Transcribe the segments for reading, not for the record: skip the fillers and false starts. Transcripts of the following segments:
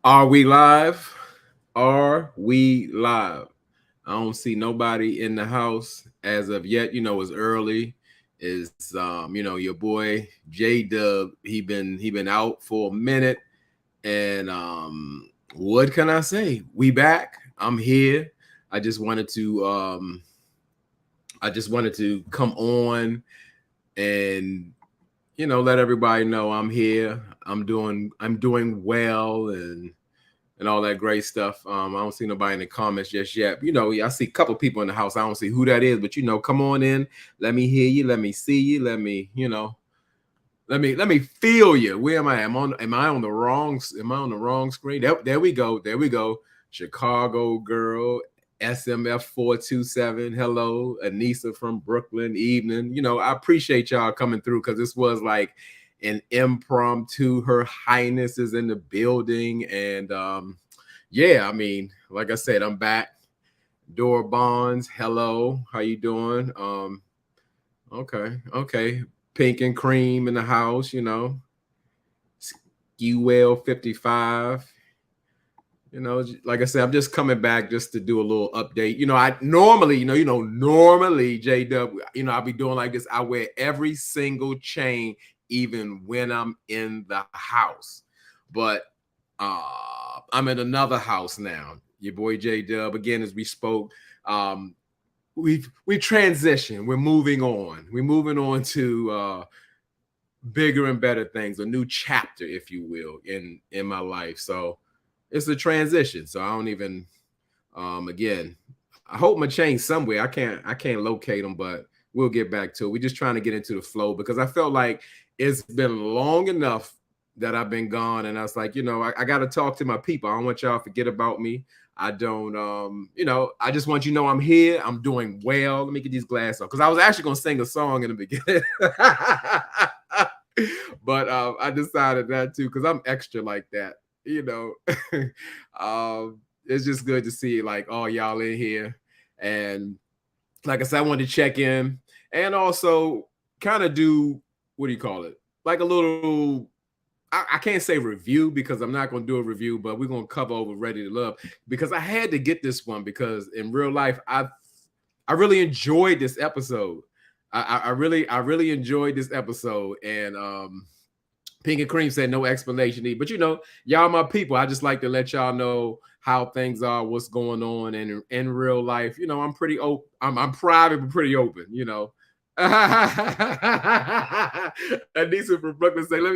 Are we live? Are we live? I don't see nobody in the house as of yet. It's early. Your boy J Dub. He been out for a minute, and what can I say? We back. I'm here. I just wanted to come on and let everybody know I'm here. I'm doing well and all that great stuff. I don't see nobody in the comments just yet. I see a couple people in the house. I don't see who that is, but come on in. Let me hear you. Let me see you. Let me feel you. Where am I? Am I on the wrong screen? There we go. There we go. Chicago girl, SMF 427. Hello, Anissa from Brooklyn. Evening. I appreciate y'all coming through because this was like an impromptu. Her Highness is in the building, and yeah, I mean, like I said, I'm back. Dora Bonds, hello, how you doing? Okay. Pink and cream in the house, Skewell 55. Like I said, I'm just coming back just to do a little update. I normally, normally J Dub, I'll be doing like this. I wear every single chain, even when I'm in the house. But I'm in another house now. Your boy J Dub, again, as we spoke, we transitioned. We're moving on. We're moving on to bigger and better things, a new chapter, if you will, in my life. So it's a transition. So I don't even again, I hope my chain's somewhere. I can't locate them, but we'll get back to it. We're just trying to get into the flow because I felt like it's been long enough that I've been gone. And I was like, I got to talk to my people. I don't want y'all to forget about me. I don't, I just want you to know I'm here. I'm doing well. Let me get these glasses off because I was actually going to sing a song in the beginning. But I decided not to because I'm extra like that, it's just good to see like all y'all in here. And like I said, I wanted to check in and also kind of do, what do you call it? Like a little, I can't say review because I'm not going to do a review, but we're going to cover over Ready to Love because I had to get this one because in real life, I really enjoyed this episode. I really enjoyed this episode. And Pink and Cream said no explanation needed. But y'all my people. I just like to let y'all know how things are, what's going on in real life. I'm pretty open. I'm private but pretty open, Anissa from Brooklyn say, let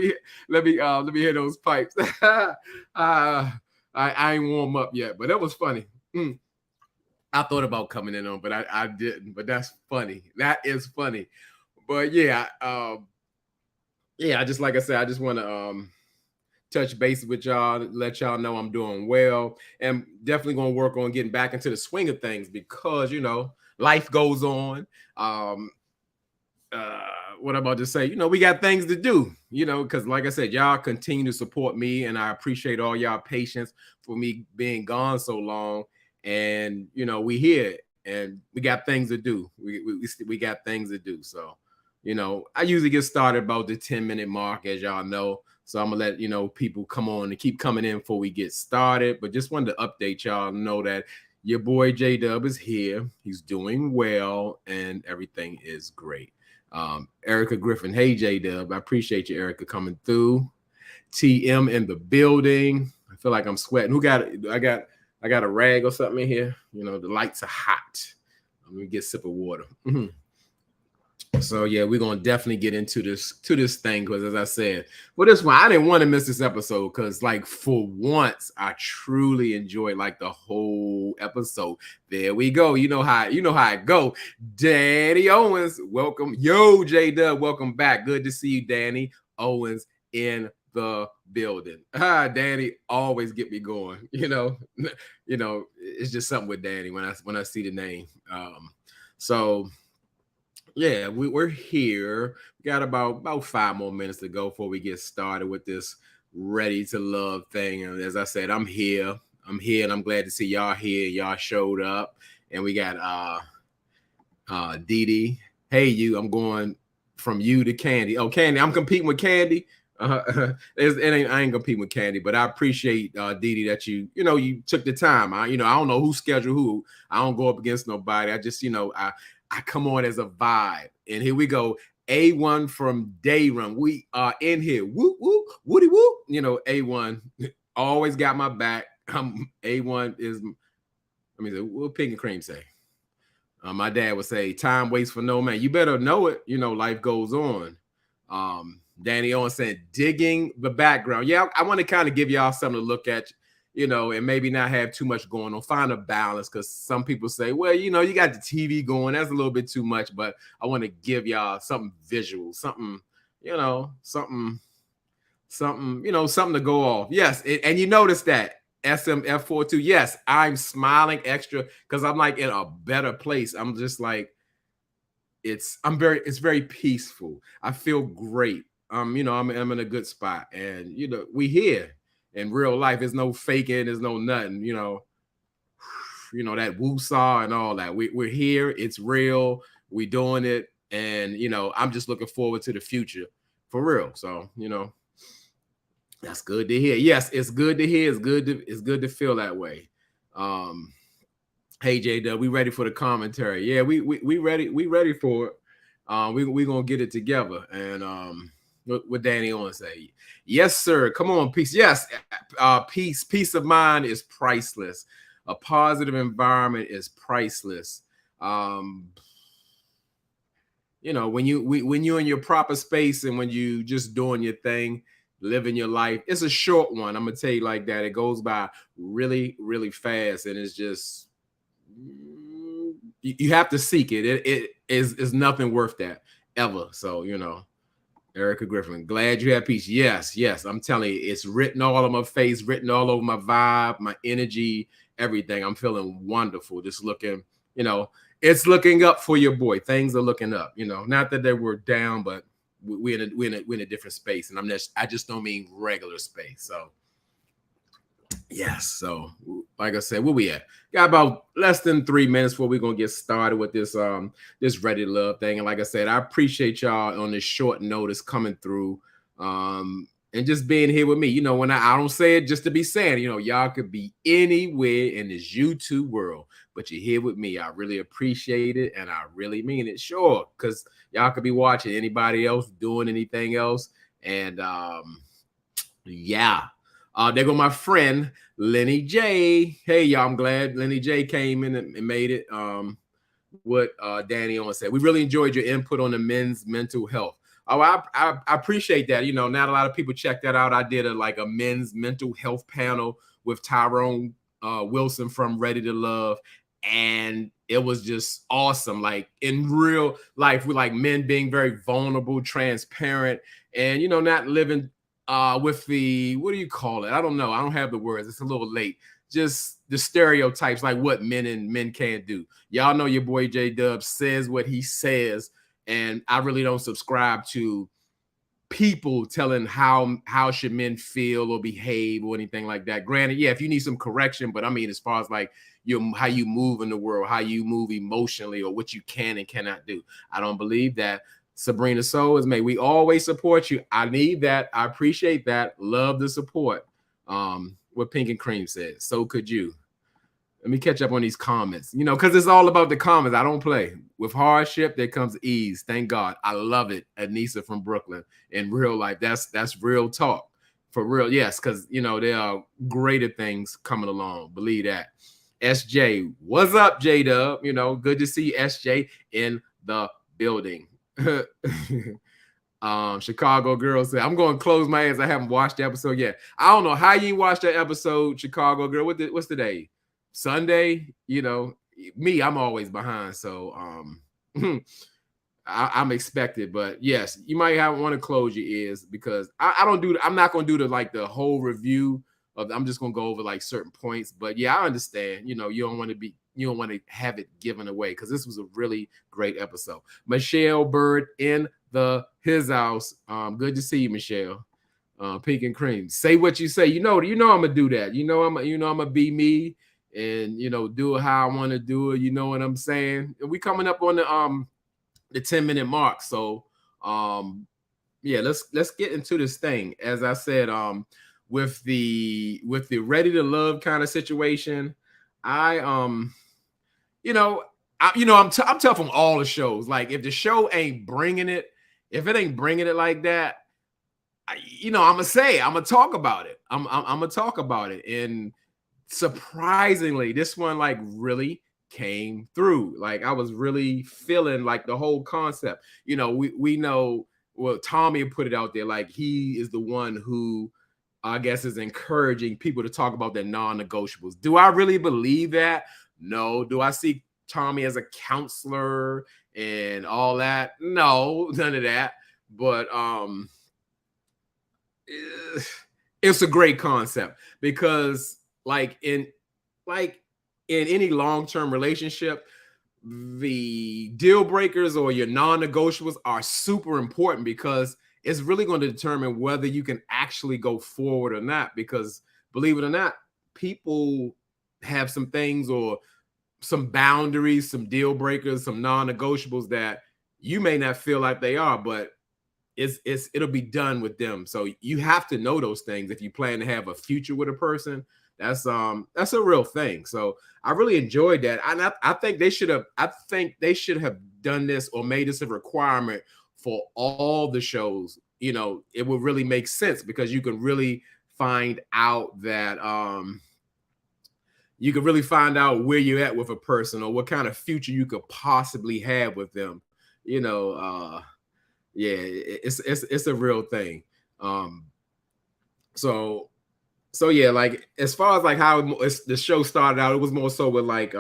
me hear those pipes. I ain't warm up yet, but that was funny. I thought about coming in on, but I didn't. But that's funny. That is funny. But yeah, yeah, I just like I said, I just want to touch base with y'all, let y'all know I'm doing well, and definitely gonna work on getting back into the swing of things because life goes on. What I'm about to say, we got things to do, because like I said, y'all continue to support me, and I appreciate all y'all patience for me being gone so long. And we here, and we got things to do. We got things to do. So, I usually get started about the 10-minute mark, as y'all know. So I'm gonna let people come on and keep coming in before we get started. But just wanted to update y'all, know that your boy J Dub is here. He's doing well, and everything is great. Erica Griffin, hey J Dub, I appreciate you, Erica, coming through. TM in the building. I feel like I'm sweating. Who got it? I got a rag or something in here. The lights are hot. Let me get a sip of water. So yeah, we're gonna definitely get into this thing because, as I said, for this one, I didn't want to miss this episode because, like, for once, I truly enjoyed like the whole episode. There we go. You know how it go. Danny Owens, welcome. Yo, J Dub, welcome back. Good to see you, Danny Owens in the building. Danny always get me going. It's just something with Danny when I see the name. So. Yeah, we're here. We got about 5 more minutes to go before we get started with this Ready to Love thing. And as I said, I'm here. And I'm glad to see y'all here. Y'all showed up. And we got Dee Dee. Hey, you. I'm going from you to Candy. Oh, Candy. I'm competing with Candy. I ain't competing with Candy, but I appreciate Dee Dee that you took the time. I don't know who scheduled who. I don't go up against nobody. I just I come on as a vibe, and here we go. A1 from day run. We are in here. Whoop whoop woody whoop. A1 always got my back. A1 is. Let me say, what Pink and Cream say? My dad would say, "Time waits for no man." You better know it. Life goes on. Danny Owen said, digging the background. Yeah, I want to kind of give y'all something to look at, and maybe not have too much going on. Find a balance, because some people say, well, you got the TV going. That's a little bit too much, but I want to give y'all something visual, something, something to go off. Yes, and you notice that SMF42. Yes, I'm smiling extra because I'm like in a better place. I'm just like, it's very peaceful. I feel great. I'm in a good spot, and we here in real life. There's no faking, there's no nothing. That woo-saw and all that. We're here. It's real. We doing it, and I'm just looking forward to the future for real. So that's good to hear. Yes, it's good to hear. It's good to feel that way. Hey J Dub, we ready for the commentary? Yeah, we ready. We ready for it. We gonna get it together. And what Danny on say? Yes, sir. Come on, peace. Yes, peace of mind is priceless. A positive environment is priceless. When you're in your proper space and when you just doing your thing, living your life, it's a short one. I'm gonna tell you like that. It goes by really, really fast, and it's just you have to seek it. It is nothing worth that ever. So Erica Griffin, glad you have peace. Yes. I'm telling you, it's written all on my face, written all over my vibe, my energy, everything. I'm feeling wonderful. Just looking, it's looking up for your boy. Things are looking up. Not that they were down, but we're in a different space, and I just don't mean regular space. So. Yes. So, like I said, where we at? Got about less than 3 minutes before we're gonna get started with this Ready to Love thing. And like I said, I appreciate y'all on this short notice coming through and just being here with me. When I don't say it just to be saying, y'all could be anywhere in this YouTube world, but you're here with me. I really appreciate it, and I really mean it. Sure, because y'all could be watching anybody else doing anything else, and yeah. There go my friend Lenny J. Hey, y'all, I'm glad Lenny J came in and made it. What Danny on said. We really enjoyed your input on the men's mental health. Oh, I appreciate that. Not a lot of people check that out. I did a men's mental health panel with Tyrone Wilson from Ready to Love, and it was just awesome. Like in real life, we like men being very vulnerable, transparent, and not living with the, what do you call it? I don't know. I don't have the words. It's a little late. Just the stereotypes, like what men can't do. Y'all know your boy J Dub says what he says, and I really don't subscribe to people telling how should men feel or behave or anything like that. Granted, yeah, if you need some correction, but I mean, as far as like how you move in the world, how you move emotionally, or what you can and cannot do, I don't believe that. Sabrina Soul is, may we always support you. I need that. I appreciate that. Love the support. What Pink and Cream said. So could you. Let me catch up on these comments, because it's all about the comments. I don't play. With hardship, there comes ease. Thank God. I love it. Anissa from Brooklyn. In real life, that's real talk. For real, yes, because, there are greater things coming along. Believe that. SJ, what's up, J-Dub? Good to see SJ in the building. Chicago girl said, I'm going to close my eyes. I haven't watched the episode yet. I don't know how you watched that episode, Chicago girl. What's the day? Sunday? Me, I'm always behind. So I'm expected, but yes, you might want to close your ears, because I'm not going to do the whole review of, I'm just going to go over like certain points. But yeah, I understand, you don't want to have it given away, because this was a really great episode. Michelle Bird in his house. Good to see you, Michelle. Pink and Cream. Say what you say. I'm gonna do that. I'm gonna be me, and do it how I want to do it. You know what I'm saying? And we coming up on the 10-minute mark. So yeah, let's get into this thing. As I said, with the ready to love kind of situation, I you know, I'm tough on all the shows. Like if the show ain't bringing it, if it ain't bringing it like that, I'm gonna talk about it. I'm gonna talk about it. And surprisingly, this one like really came through. Like I was really feeling like the whole concept. We know, well, Tommy put it out there like he is the one who I guess is encouraging people to talk about their non-negotiables. Do I really believe that? No. Do I see Tommy as a counselor and all that? No, none of that. But it's a great concept because like in any long-term relationship, the deal breakers or your non-negotiables are super important because it's really going to determine whether you can actually go forward or not. Because believe it or not, people have some things or some boundaries, some deal breakers, some non-negotiables that you may not feel like they are, but it'll be done with them. So you have to know those things if you plan to have a future with a person. That's a real thing. So I really enjoyed that. I think they should have done this or made this a requirement for all the shows. It would really make sense because you can really find out that you can really find out where you're at with a person or what kind of future you could possibly have with them. You know, yeah, it's a real thing. Um, so so yeah, like as far as like how the show started out, it was more so with like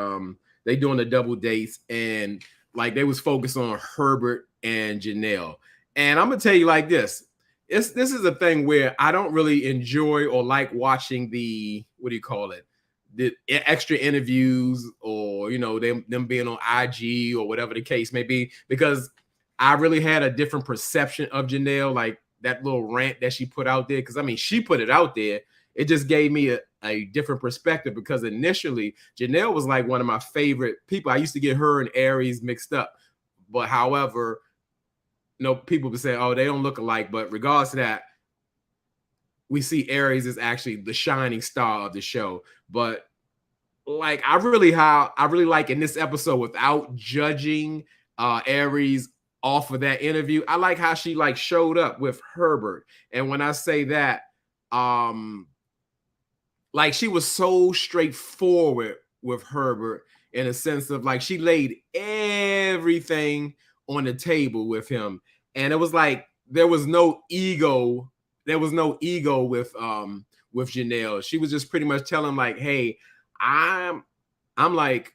they doing the double dates and like they was focused on Herbert and Janelle. And I'm gonna tell you like this is a thing where I don't really enjoy or like watching the what do you call it, the extra interviews or them being on IG or whatever the case may be, because I really had a different perception of Janelle, like that little rant that she put out there. Because I mean, she put it out there. It just gave me a different perspective because initially Janelle was like one of my favorite people. I used to get her and Aries mixed up. But however, people would say, oh, they don't look alike. But regardless of that, we see Aries is actually the shining star of the show. But like I really like in this episode, without judging Aries off of that interview, I like how she like showed up with Herbert. And when I say that, like she was so straightforward with Herbert in a sense of like she laid everything on the table with him. And it was like there was no ego. There was no ego with Janelle. She was just pretty much telling him like, hey, I'm like,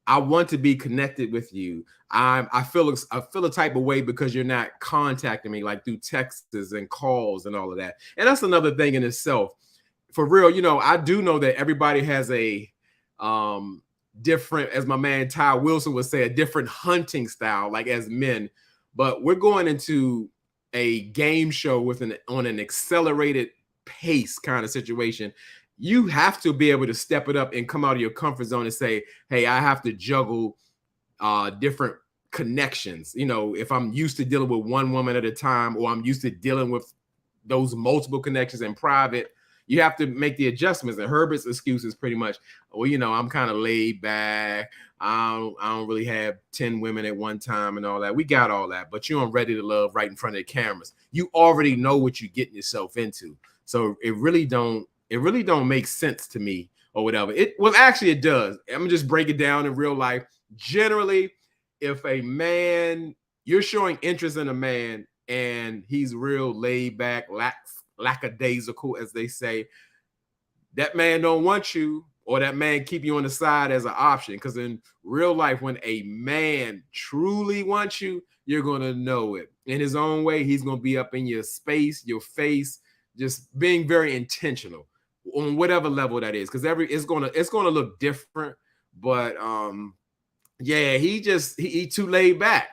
I want to be connected with you. I feel a type of way because you're not contacting me like through texts and calls and all of that. And that's another thing in itself. For real, I do know that everybody has a different, as my man Ty Wilson would say, a different hunting style, like as men. But we're going into a game show on an accelerated pace kind of situation. You have to be able to step it up and come out of your comfort zone and say, hey, I have to juggle different connections. If I'm used to dealing with one woman at a time, or I'm used to dealing with those multiple connections in private, you have to make the adjustments. And Herbert's excuse is pretty much, well, I'm kind of laid back. I don't really have 10 women at one time and all that. We got all that, but you're on Ready to Love right in front of the cameras. You already know what you're getting yourself into. So it really don't make sense to me or whatever. Actually it does. I'm gonna just break it down in real life. Generally, if a man, you're showing interest in a man and he's real laid back, lackadaisical, as they say, that man don't want you, or that man keep you on the side as an option. Because in real life, when a man truly wants you, you're gonna know it. In his own way, he's gonna be up in your space, your face, just being very intentional on whatever level that is. Because it's gonna look different. But yeah, he too laid back.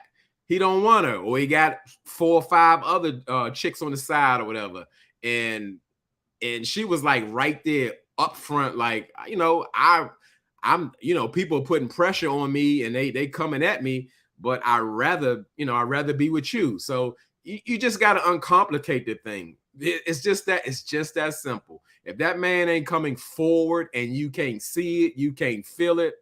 He don't want her, or he got 4 or 5 other chicks on the side or whatever. And she was like right there up front, like, I'm people putting pressure on me and they coming at me, but I'd rather be with you. So You just got to uncomplicate the thing. It's just that simple. If that man ain't coming forward and you can't see it, you can't feel it,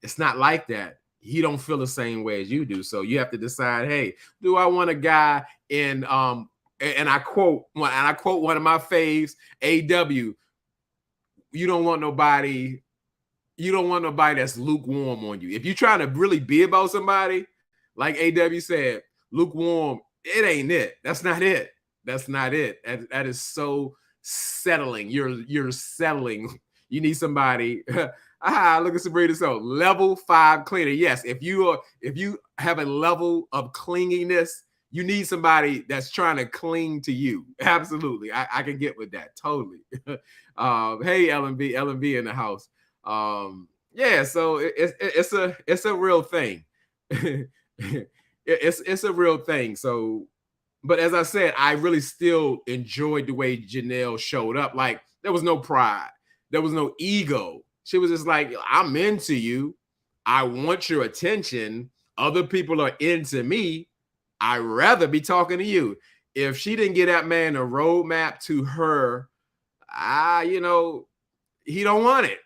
it's not like that. He don't feel the same way as you do. So you have to decide, hey, do I want a guy in and I quote one of my faves, AW, you don't want nobody that's lukewarm on you. If you're trying to really be about somebody, like AW said, lukewarm, it ain't it. That's not it. That's not it. That is so settling. You're settling. You need somebody. Look at Sabrina. So level 5 cleaner. Yes, if you have a level of clinginess, you need somebody that's trying to cling to you. Absolutely. I can get with that. Totally. Hey, LMB in the house. Yeah, so it's a real thing. It's a real thing. So, but as I said, I really still enjoyed the way Janelle showed up. Like, there was no pride, there was no ego. She was just like, I'm into you. I want your attention. Other people are into me. I'd rather be talking to you. If she didn't get that man a roadmap to her, he don't want it.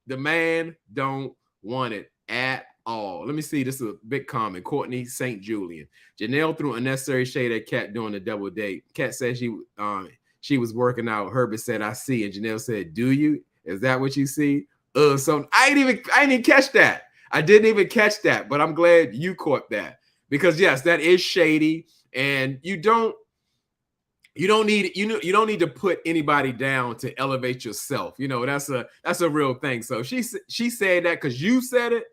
The man don't want it at all. Let me see. This is a big comment. Courtney St. Julian. Janelle threw unnecessary shade at Kat during the double date. Kat said she was working out. Herbert said, I see. And Janelle said, do you? Is that what you see? So I didn't even catch that. I didn't even catch that, but I'm glad you caught that. Because yes, that is shady. And you don't need to put anybody down to elevate yourself. That's a real thing. So she said that because you said it.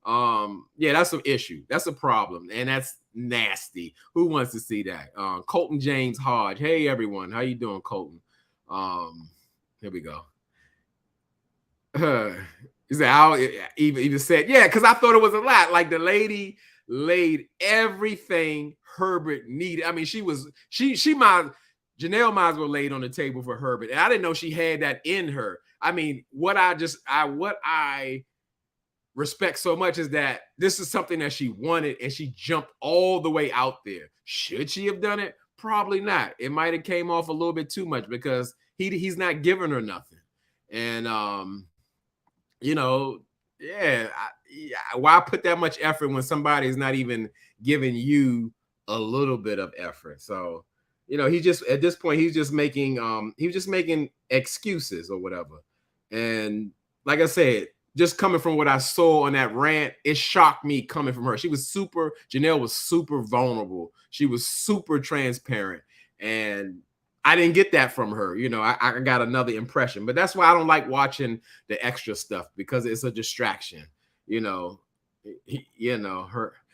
Yeah, that's an issue. That's a problem, and that's nasty. Who wants to see that? Colton James Hodge. Hey everyone, how you doing, Colton? Here we go. He said, I even said, yeah, because I thought it was a lot. Like, the lady laid everything Herbert needed. I mean, Janelle might as well laid on the table for Herbert. And I didn't know she had that in her. I mean, what I respect so much is that this is something that she wanted, and she jumped all the way out there. Should she have done it? Probably not. It might have came off a little bit too much because he's not giving her nothing. And why put that much effort when somebody's not even giving you a little bit of effort? So, he just, at this point, he's just making excuses or whatever. And like I said, just coming from what I saw on that rant, it shocked me coming from her. Janelle was super vulnerable. She was super transparent. And I didn't get that from her. I got another impression. But that's why I don't like watching the extra stuff, because it's a distraction.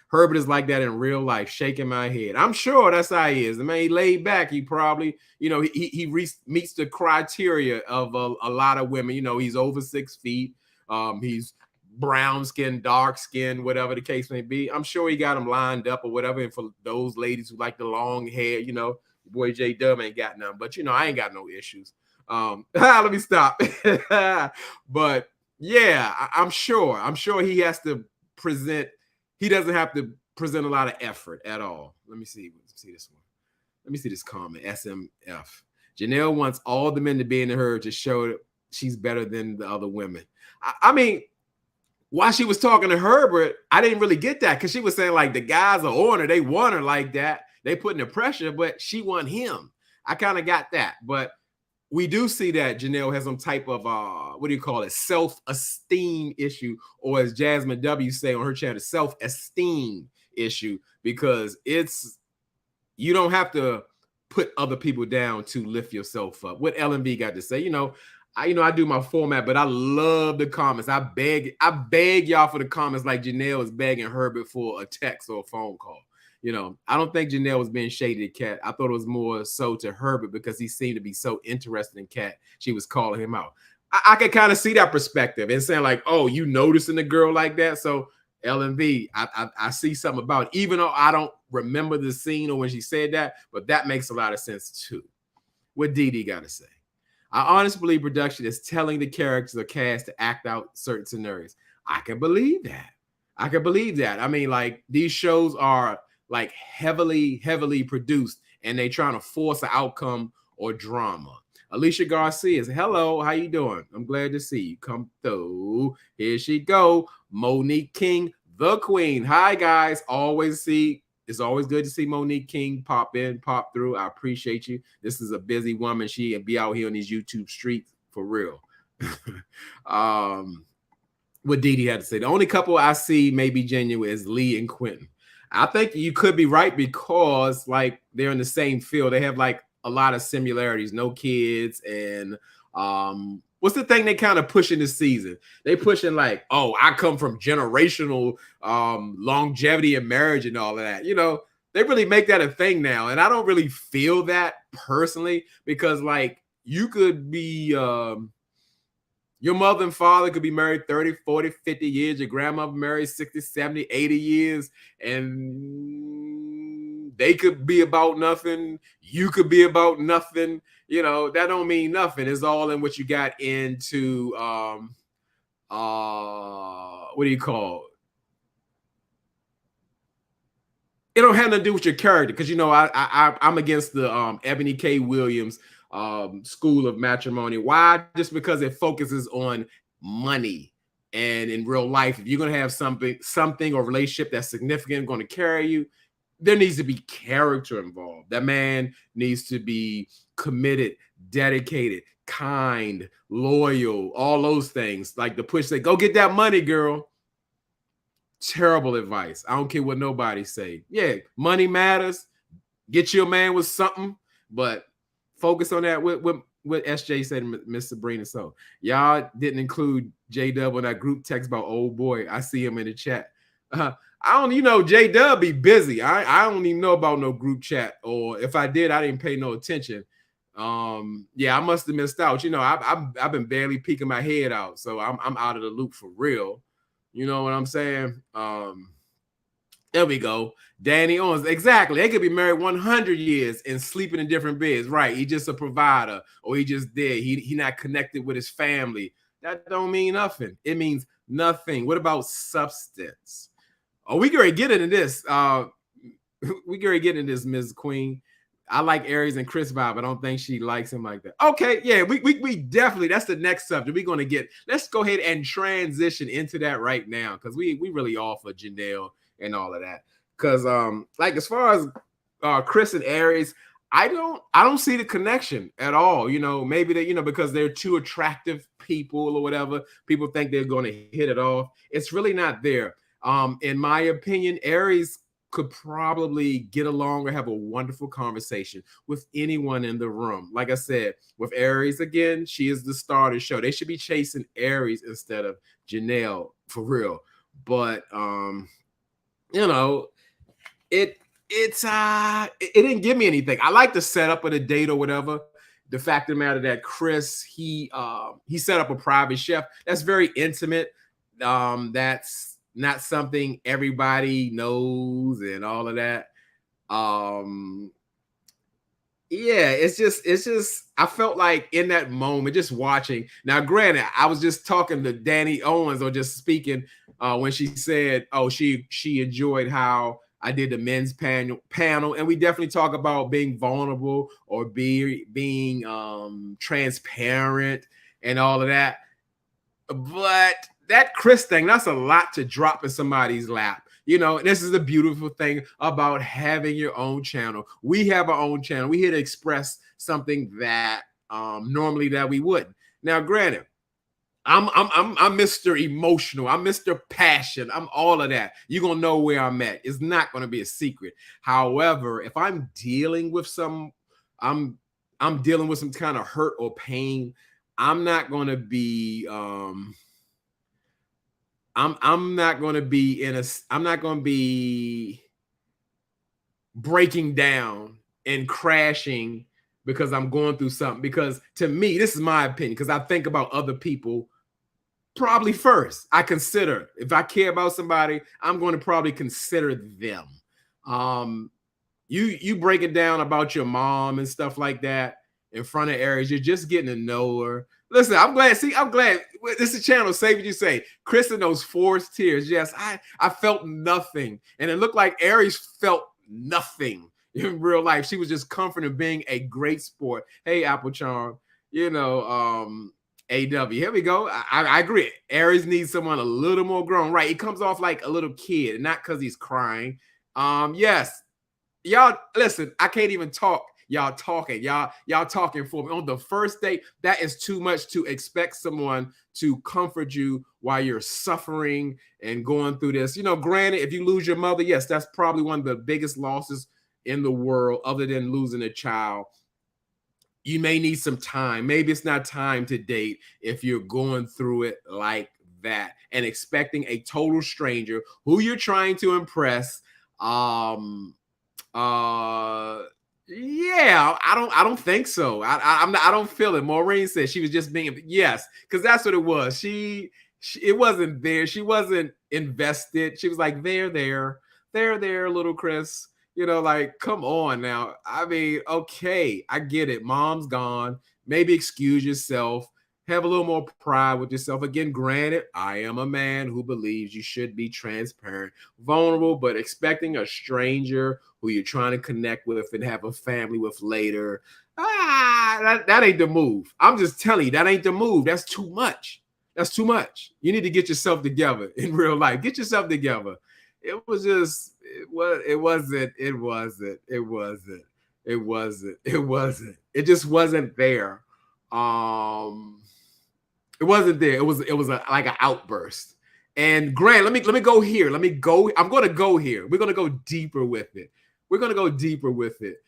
Herbert is like that in real life, shaking my head. I'm sure that's how he is. The man, he laid back. He probably, he meets the criteria of a lot of women. He's over 6 feet. He's brown skin, dark skin, whatever the case may be. I'm sure he got them lined up or whatever. And for those ladies who like the long hair, boy J Dub ain't got none. But I ain't got no issues. Let me stop. But yeah, I'm sure he has to present. He doesn't have to present a lot of effort at all. Let me see this one. Let me see this comment. SMF. Janelle wants all the men to be into her to show that she's better than the other women. I mean, while she was talking to Herbert, I didn't really get that, because she was saying like the guys are on her. They want her like that. They putting the pressure, but she want him. I kind of got that. But we do see that Janelle has some type of self-esteem issue, or as Jasmine W say on her channel, self-esteem issue, because you don't have to put other people down to lift yourself up. What LMB got to say? I do my format, but I love the comments. I beg y'all for the comments, like Janelle is begging Herbert for a text or a phone call. I don't think Janelle was being shady to Kat. I thought it was more so to Herbert, because he seemed to be so interested in Kat. She was calling him out. I can kind of see that perspective and saying like, oh, you noticing a girl like that? So LMV, I see something about it, even though I don't remember the scene or when she said that, but that makes a lot of sense too. What Dee got to say? I honestly believe production is telling the characters or cast to act out certain scenarios. I can believe that. I mean, like, these shows are like heavily produced, and they trying to force an outcome or drama. Alicia Garcia says, hello, how you doing? I'm glad to see you come through. Here she go. Monique King, the queen. Hi, guys. It's always good to see Monique King pop in, pop through. I appreciate you. This is a busy woman. She be out here on these YouTube streets for real. What Dee Dee had to say. The only couple I see maybe genuine is Lee and Quentin. I think you could be right because like they're in the same field. They have like a lot of similarities, no kids, and what's the thing they kind of pushing this season? They pushing like, oh, I come from generational longevity in marriage and all of that. You know, they really make that a thing now. And I don't really feel that personally because like you could be your mother and father could be married 30, 40, 50 years. Your grandmother married 60, 70, 80 years. And they could be about nothing. You could be about nothing. You know, that don't mean nothing. It's all in what you got into, what do you call it? It don't have nothing to do with your character. Because, you know, I'm against the Ebony K. Williams school of matrimony. Why? Just because it focuses on money. And in real life, if you're going to have something or relationship that's significant, going to carry you, there needs to be character involved. That man needs to be committed, dedicated, kind, loyal, all those things. Like the push say, go get that money, girl. Terrible advice. I don't care what nobody say. Yeah, money matters. Get your man with something, but focus on that. What SJ said, Miss Sabrina. So y'all didn't include J-Dub on that group text about old boy. I see him in the chat. I don't, you know, J-Dub be busy. I don't even know about no group chat, or if I did, I didn't pay no attention. Yeah, I must have missed out. You know, I've been barely peeking my head out, so I'm out of the loop for real. You know what I'm saying? There we go. Danny Owens. Exactly. They could be married 100 years and sleeping in different beds. Right. He just a provider, or he just dead. He not connected with his family. That don't mean nothing. It means nothing. What about substance? Oh, we gonna get into this. We gonna get into this, Ms. Queen. I like Aries and Chris vibe. I don't think she likes him like that. Okay, yeah, we definitely, that's the next subject. We're gonna get. Let's go ahead and transition into that right now because we really all for Janelle and all of that. Because like as far as Chris and Aries, I don't see the connection at all. You know, maybe they, you know, because they're two attractive people or whatever. People think they're going to hit it off. It's really not there. In my opinion, Aries could probably get along or have a wonderful conversation with anyone in the room. Like I said, with Aries, again, she is the star of the show. They should be chasing Aries instead of Janelle, for real. But you know, it didn't give me anything. I like the setup of the date or whatever. The fact of the matter that Chris, he set up a private chef. That's very intimate. That's not something everybody knows and all of that. Yeah, it's just I felt like in that moment, just watching. Now, granted, I was just talking to Danny Owens or just speaking when she said, oh, she enjoyed how I did the men's panel, and we definitely talk about being vulnerable or being transparent and all of that. But that Chris thing, that's a lot to drop in somebody's lap. You know, this is the beautiful thing about having your own channel. We have our own channel. We here to express something that normally that we wouldn't. Now, granted, I'm Mr. Emotional. I'm Mr. Passion. I'm all of that. You're gonna know where I'm at. It's not gonna be a secret. However, if I'm dealing with I'm dealing with some kind of hurt or pain, I'm not gonna be I'm not gonna be breaking down and crashing because I'm going through something. Because to me, this is my opinion, because I think about other people probably first. I consider, if I care about somebody, I'm going to probably consider them. You break it down about your mom and stuff like that in front of Aries, you're just getting to know her. Listen, I'm glad. See, I'm glad. This is a channel. Say what you say. Chris and those forced tears. Yes, I felt nothing. And it looked like Aries felt nothing. in real life. She was just comforting being a great sport. Hey, Apple Charm, you know, AW. Here we go. I agree. Aries needs someone a little more grown. Right. He comes off like a little kid, not because he's crying. Yes. Y'all listen, I can't even talk. Y'all talking. Y'all talking for me. On the first date, that is too much to expect someone to comfort you while you're suffering and going through this. You know, granted, if you lose your mother, yes, that's probably one of the biggest losses in the world, other than losing a child. You may need some time. Maybe it's not time to date if you're going through it like that and expecting a total stranger who you're trying to impress. Yeah, I don't think so. I don't feel it. Maureen said she was just being, yes, because that's what it was. She it wasn't there. She wasn't invested. She was like, there, little Chris. You know, like, come on now. I mean, okay, I get it. Mom's gone. Maybe excuse yourself. Have a little more pride with yourself. Again, granted, I am a man who believes you should be transparent, vulnerable, but expecting a stranger who you're trying to connect with and have a family with later, that ain't the move. I'm just telling you, that ain't the move. That's too much. That's too much. You need to get yourself together in real life. Get yourself together. It was just, it wasn't. It just wasn't there. It wasn't there. It was like an outburst. And Grant, let me go here. Let me go. I'm going to go here. We're going to go deeper with it. We're going to go deeper with it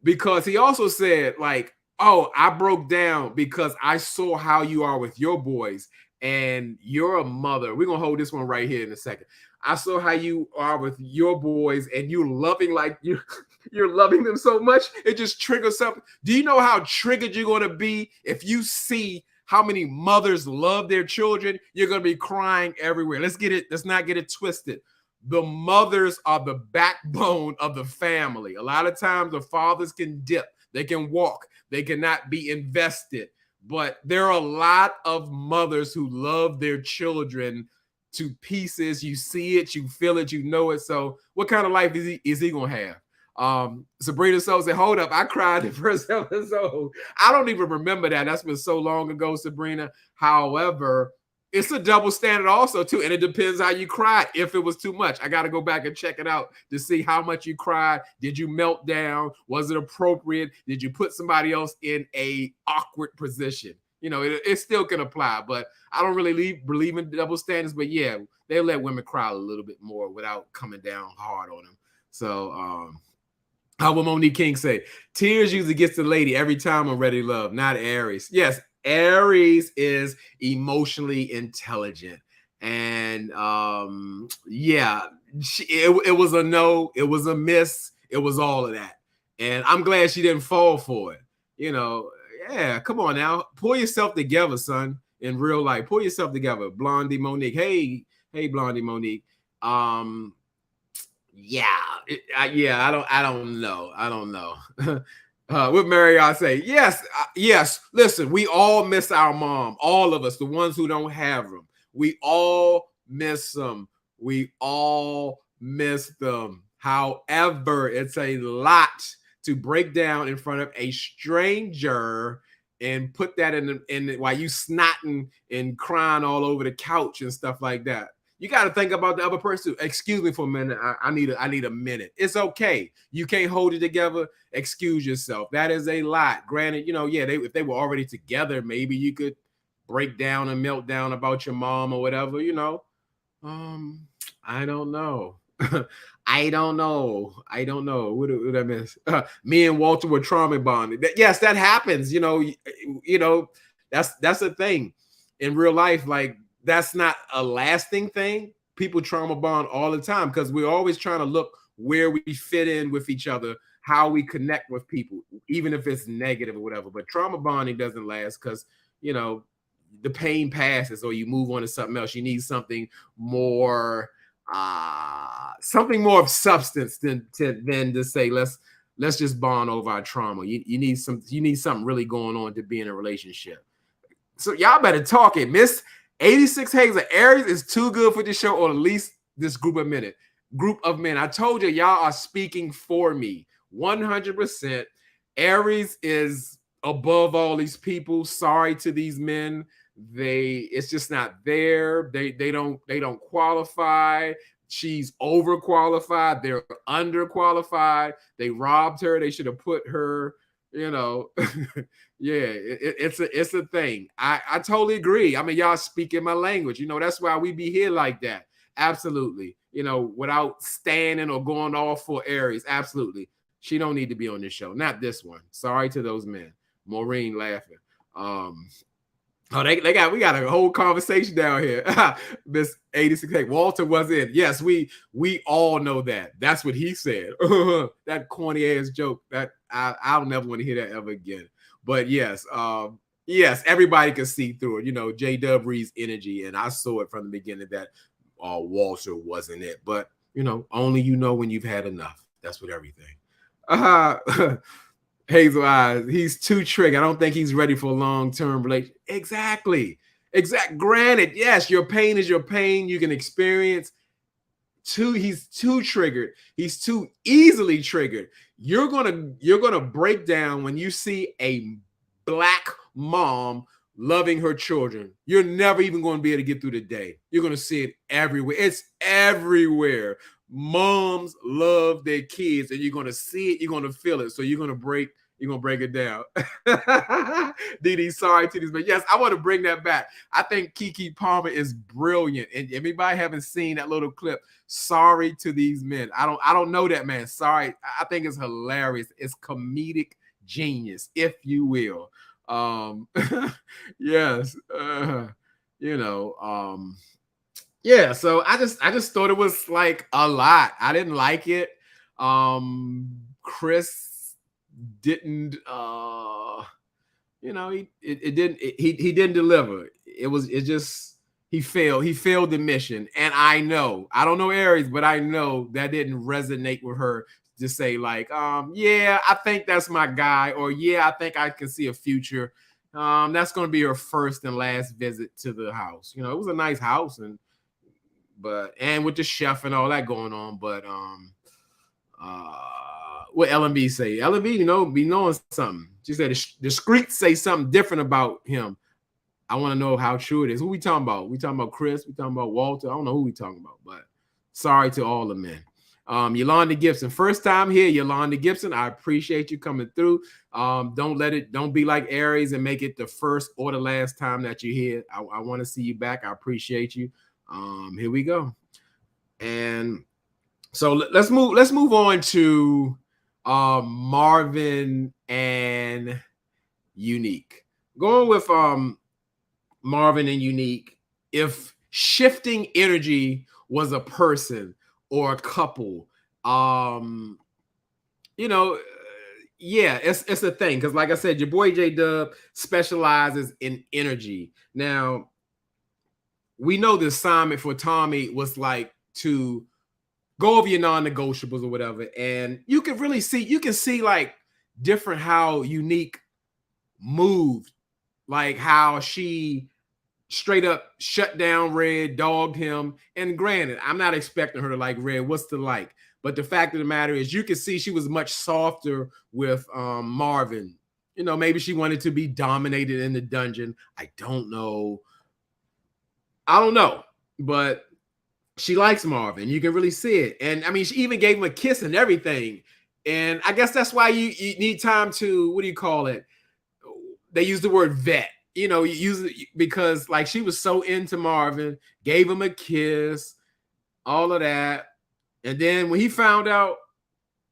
because he also said, like, oh, I broke down because I saw how you are with your boys and you're a mother. We're going to hold this one right here in a second. I saw how you are with your boys and you're loving like you're loving them so much. It just triggers something. Do you know how triggered you're going to be if you see how many mothers love their children? You're going to be crying everywhere. Let's not get it twisted. The mothers are the backbone of the family. A lot of times the fathers can dip. They can walk. They cannot be invested. But there are a lot of mothers who love their children to pieces. You see it, you feel it, you know it. So what kind of life is he going to have? Sabrina So said, hold up, I cried the first episode. I don't even remember that. That's been so long ago, Sabrina. However, it's a double standard also, too. And it depends how you cried. If it was too much, I got to go back and check it out to see how much you cried. Did you melt down? Was it appropriate? Did you put somebody else in a awkward position? You know, it still can apply, but I don't really believe in double standards. But yeah, they let women cry a little bit more without coming down hard on them. So, how will Monique King say? Tears usually gets the lady every time I'm ready to love, not Aries. Yes, Aries is emotionally intelligent. And yeah, it was a no, it was a miss, it was all of that. And I'm glad she didn't fall for it. You know, yeah, come on now. Pull yourself together, son, in real life. Pull yourself together. Blondie Monique. Hey, Blondie Monique. Yeah, I don't know. What Marriott say? Yes, yes. Listen, we all miss our mom. All of us, the ones who don't have them. We all miss them. We all miss them. However, it's a lot to break down in front of a stranger and put that in while you snotting and crying all over the couch and stuff like that. You got to think about the other person. Excuse me for a minute. I need a minute. It's okay. You can't hold it together. Excuse yourself. That is a lot. Granted, you know, yeah, if they were already together, maybe you could break down and melt down about your mom or whatever, you know. I don't know. I don't know. What did I miss? Me and Walter were trauma bonded. Yes, that happens. You know, that's a thing in real life. Like, that's not a lasting thing. People trauma bond all the time because we're always trying to look where we fit in with each other, how we connect with people, even if it's negative or whatever. But trauma bonding doesn't last because, you know, the pain passes or you move on to something else. You need something more of substance than to say let's just bond over our trauma. You need something really going on to be in a relationship. So y'all better talk it. Miss 86 Hazel, Aries is too good for this show, or at least this group of men. I told you, y'all are speaking for me. 100%. Aries is above all these people. Sorry to these men. It's just not there. They don't qualify. She's overqualified. They're underqualified. They robbed her. They should have put her, you know. Yeah, it's a thing. I totally agree. I mean, y'all speaking my language. That's why we be here like that. Absolutely. Without standing or going off for Aries. Absolutely. She don't need to be on this show. Not this one. Sorry to those men. Maureen laughing. Oh, we got a whole conversation down here. Miss 86. Walter was in. Yes, we all know that. That's what he said. That corny ass joke. That I'll never want to hear that ever again. But yes, everybody can see through it. J-Dub reads energy, and I saw it from the beginning that Walter wasn't it. But only when you've had enough. That's what everything. Hazel eyes. He's too triggered. I don't think he's ready for a long-term relationship. Exactly. Granted, yes, your pain is your pain. You can experience. He's too triggered. He's too easily triggered. You're gonna break down when you see a black mom loving her children. You're never even going to be able to get through the day. You're going to see it everywhere. It's everywhere. Moms love their kids, and you're going to see it. You're going to feel it. So you're going to break it down. Didi, sorry to these, but yes, I want to bring that back. I think Keke Palmer is brilliant. And anybody haven't seen that little clip, sorry to these men. I don't know that man. Sorry. I think it's hilarious. It's comedic genius, if you will. Yes. Yeah, so I just thought it was like a lot. I didn't like it. Chris didn't he didn't deliver. He failed the mission. And I don't know Aries, but I know that didn't resonate with her to say like, yeah, I think that's my guy, or yeah, I think I can see a future. That's going to be her first and last visit to the house. It was a nice house, and with the chef and all that going on. But what LMB say? LMB, be knowing something. She said the streets say something different about him. I want to know how true it is. Who we talking about? We talking about Chris? We talking about Walter? I don't know who we talking about, but sorry to all the men. Yolanda Gibson, first time here, Yolanda Gibson. I appreciate you coming through. Don't be like Aries and make it the first or the last time that you're here. I want to see you back. I appreciate you. Here we go. And so let's move on to Marvin and Unique. Going with Marvin and Unique. If shifting energy was a person or a couple, yeah, it's a thing. Because like I said, your boy J-Dub specializes in energy. Now, we know the assignment for Tommy was like to go over your non-negotiables or whatever. And you can see like different how Unique moved, like how she straight up shut down Red, dogged him. And granted, I'm not expecting her to like Red. What's the like? But the fact of the matter is, you can see she was much softer with Marvin. Maybe she wanted to be dominated in the dungeon. I don't know. But she likes Marvin. You can really see it. And I mean, she even gave him a kiss and everything. And I guess that's why you need time to, what do you call it? They use the word vet. You use it because like she was so into Marvin, gave him a kiss, all of that. And then when he found out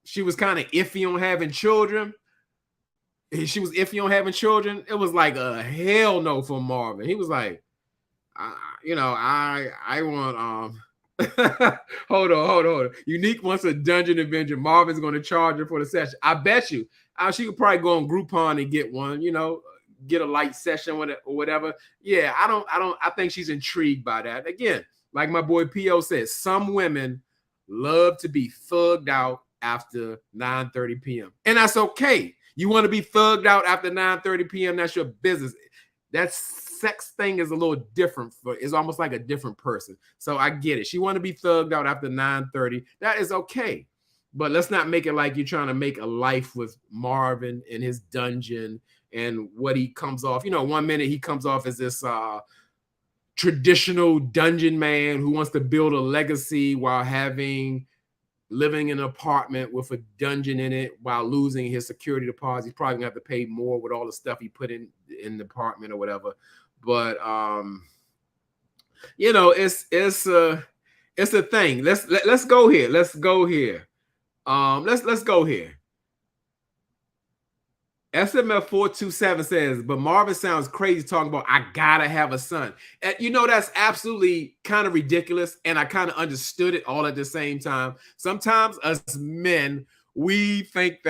she was kind of iffy on having children, it was like a hell no for Marvin. He was like, I want hold on. Unique wants a dungeon adventure. Marvin's going to charge her for the session. I bet you. She could probably go on Groupon and get one, get a light session or whatever. Yeah, I think she's intrigued by that. Again, like my boy P.O. says, some women love to be thugged out after 9:30 p.m. And that's okay. You want to be thugged out after 9:30 p.m., that's your business. That sex thing is a little different. It's almost like a different person. So I get it. She want to be thugged out after 9:30. That is okay. But let's not make it like you're trying to make a life with Marvin in his dungeon and what he comes off. You know, one minute he comes off as this traditional dungeon man who wants to build a legacy while living in an apartment with a dungeon in it while losing his security deposit. He's probably gonna have to pay more with all the stuff he put in the apartment or whatever. But you know, it's a thing. Let's go here. Let's go here. Let's go here. SMF427 says, but Marvin sounds crazy talking about I gotta have a son. And you know, that's absolutely kind of ridiculous. And I kind of understood it all at the same time. Sometimes us men, we think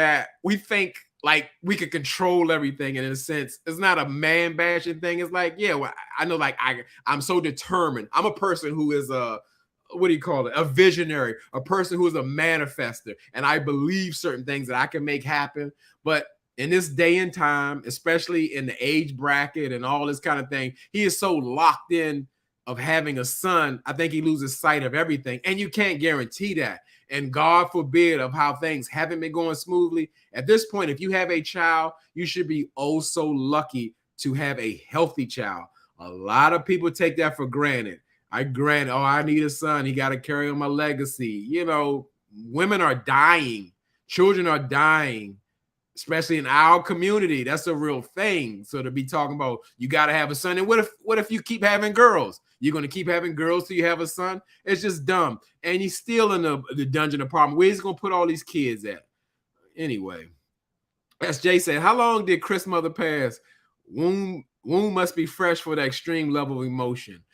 like we could control everything. And in a sense, it's not a man bashing thing. It's like, yeah, well, I know, like I'm so determined. I'm a person who is what do you call it? A visionary, a person who is a manifester. And I believe certain things that I can make happen. But in this day and time, especially in the age bracket and all this kind of thing, he is so locked in of having a son. I think he loses sight of everything. And you can't guarantee that. And God forbid of how things haven't been going smoothly. At this point, if you have a child, you should be oh so lucky to have a healthy child. A lot of people take that for granted. I need a son. He got to carry on my legacy. You know, women are dying. Children are dying. Especially in our community, that's a real thing. So to be talking about you got to have a son, and what if you keep having girls? You're going to keep having girls till you have a son? It's just dumb. And he's still in the dungeon apartment. Where's he going to put all these kids at? Anyway, as Jay said, how long did Chris' mother pass? Womb must be fresh for the extreme level of emotion.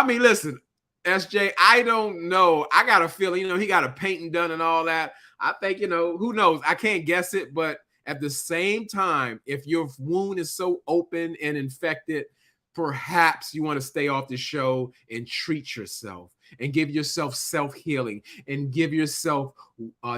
Listen, SJ, I don't know. I got a feeling, you know, he got a painting done and all that. I think, you know, who knows? I can't guess it, but at the same time, if your wound is so open and infected, perhaps you want to stay off the show and treat yourself and give yourself self-healing and give yourself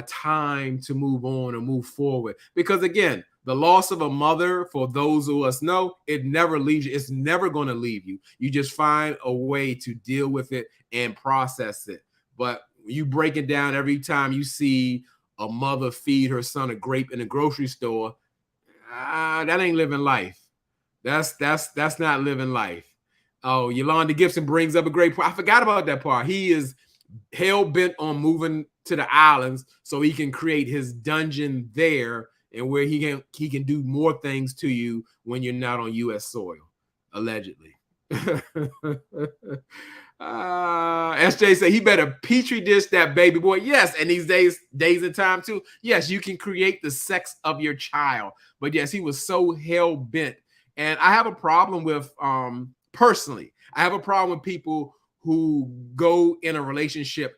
time to move on or move forward. Because again, the loss of a mother, for those of us know, it never leaves you. It's never going to leave you. You just find a way to deal with it and process it. But you break it down every time you see a mother feed her son a grape in a grocery store. That ain't living life. That's not living life. Oh, Yolanda Gibson brings up a great point. I forgot about that part. He is hell bent on moving to the islands so he can create his dungeon there, and where he can do more things to you when you're not on U.S. soil, allegedly. SJ said he better petri dish that baby boy. Yes, and these days and time too. Yes, you can create the sex of your child. But yes, he was so hell bent. And I have a problem with personally, I have a problem with people who go in a relationship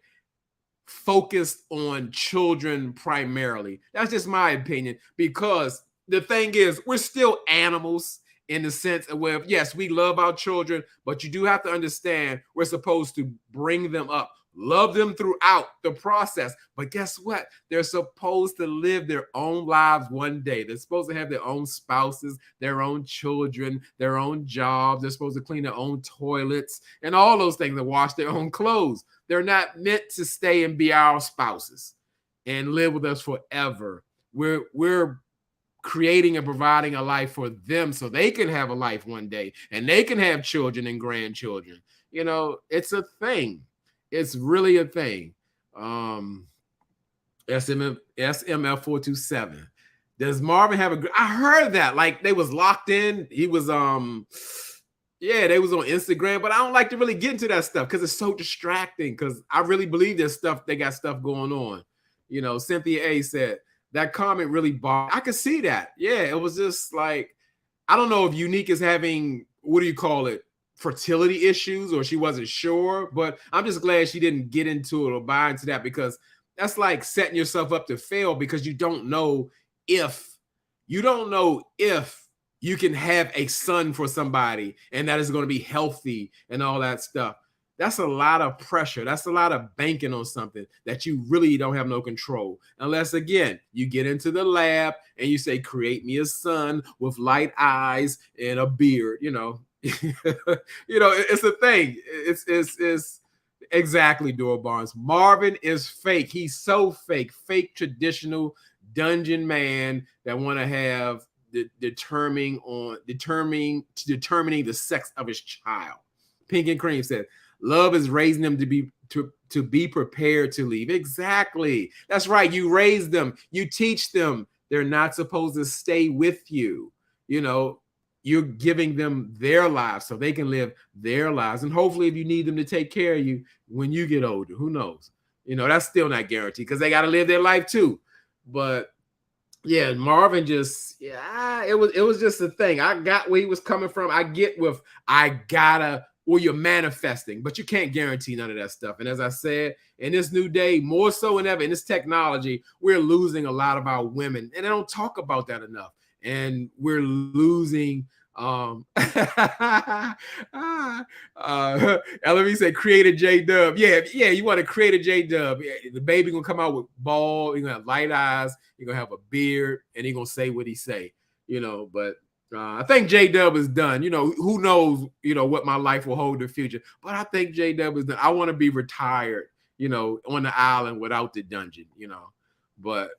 focused on children primarily. That's just my opinion, because the thing is, we're still animals in the sense of where, yes, we love our children, but you do have to understand we're supposed to bring them up, love them throughout the process. But guess what? They're supposed to live their own lives one day. They're supposed to have their own spouses, their own children, their own jobs. They're supposed to clean their own toilets and all those things, and wash their own clothes. They're not meant to stay and be our spouses and live with us forever. We're creating and providing a life for them so they can have a life one day and they can have children and grandchildren. You know, it's a thing. It's really a thing. SMF427. Does Marvin have a? I heard that like they was locked in. He was yeah, they was on Instagram, but I don't like to really get into that stuff because it's so distracting. Because I really believe there's stuff, they got stuff going on. You know, Cynthia A said that comment really bothered. I could see that. Yeah, it was just like, I don't know if Unique is having, what do you call it, fertility issues, or she wasn't sure, but I'm just glad she didn't get into it or buy into that, because that's like setting yourself up to fail, because you don't know if you can have a son for somebody and that is going to be healthy and all that stuff. That's a lot of pressure. That's a lot of banking on something that you really don't have no control. Unless, again, you get into the lab and you say, create me a son with light eyes and a beard, you know. You know, it's a thing. Exactly, Dora Barnes. Marvin is fake. He's so fake. Fake traditional dungeon man that want to have determining the sex of his child. Pink and Cream said, "Love is raising them to be prepared to leave." Exactly. That's right. You raise them. You teach them. They're not supposed to stay with you. You know, you're giving them their lives so they can live their lives. And hopefully, if you need them to take care of you when you get older, who knows? You know, that's still not guaranteed because they got to live their life too. But yeah, Marvin just, yeah, it was just a thing. I got where he was coming from. I get with I gotta, well, you're manifesting, but you can't guarantee none of that stuff. And as I said, in this new day, more so than ever, in this technology, we're losing a lot of our women, and they don't talk about that enough. And we're losing LME said create a J-Dub. Yeah, you want to create a J-Dub. The baby gonna come out with bald, you're gonna have light eyes, you're gonna have a beard, and he gonna say what he say, but I think J-Dub is done. Who knows, what my life will hold in the future. But I think J-Dub is done. I want to be retired, on the island without the dungeon, But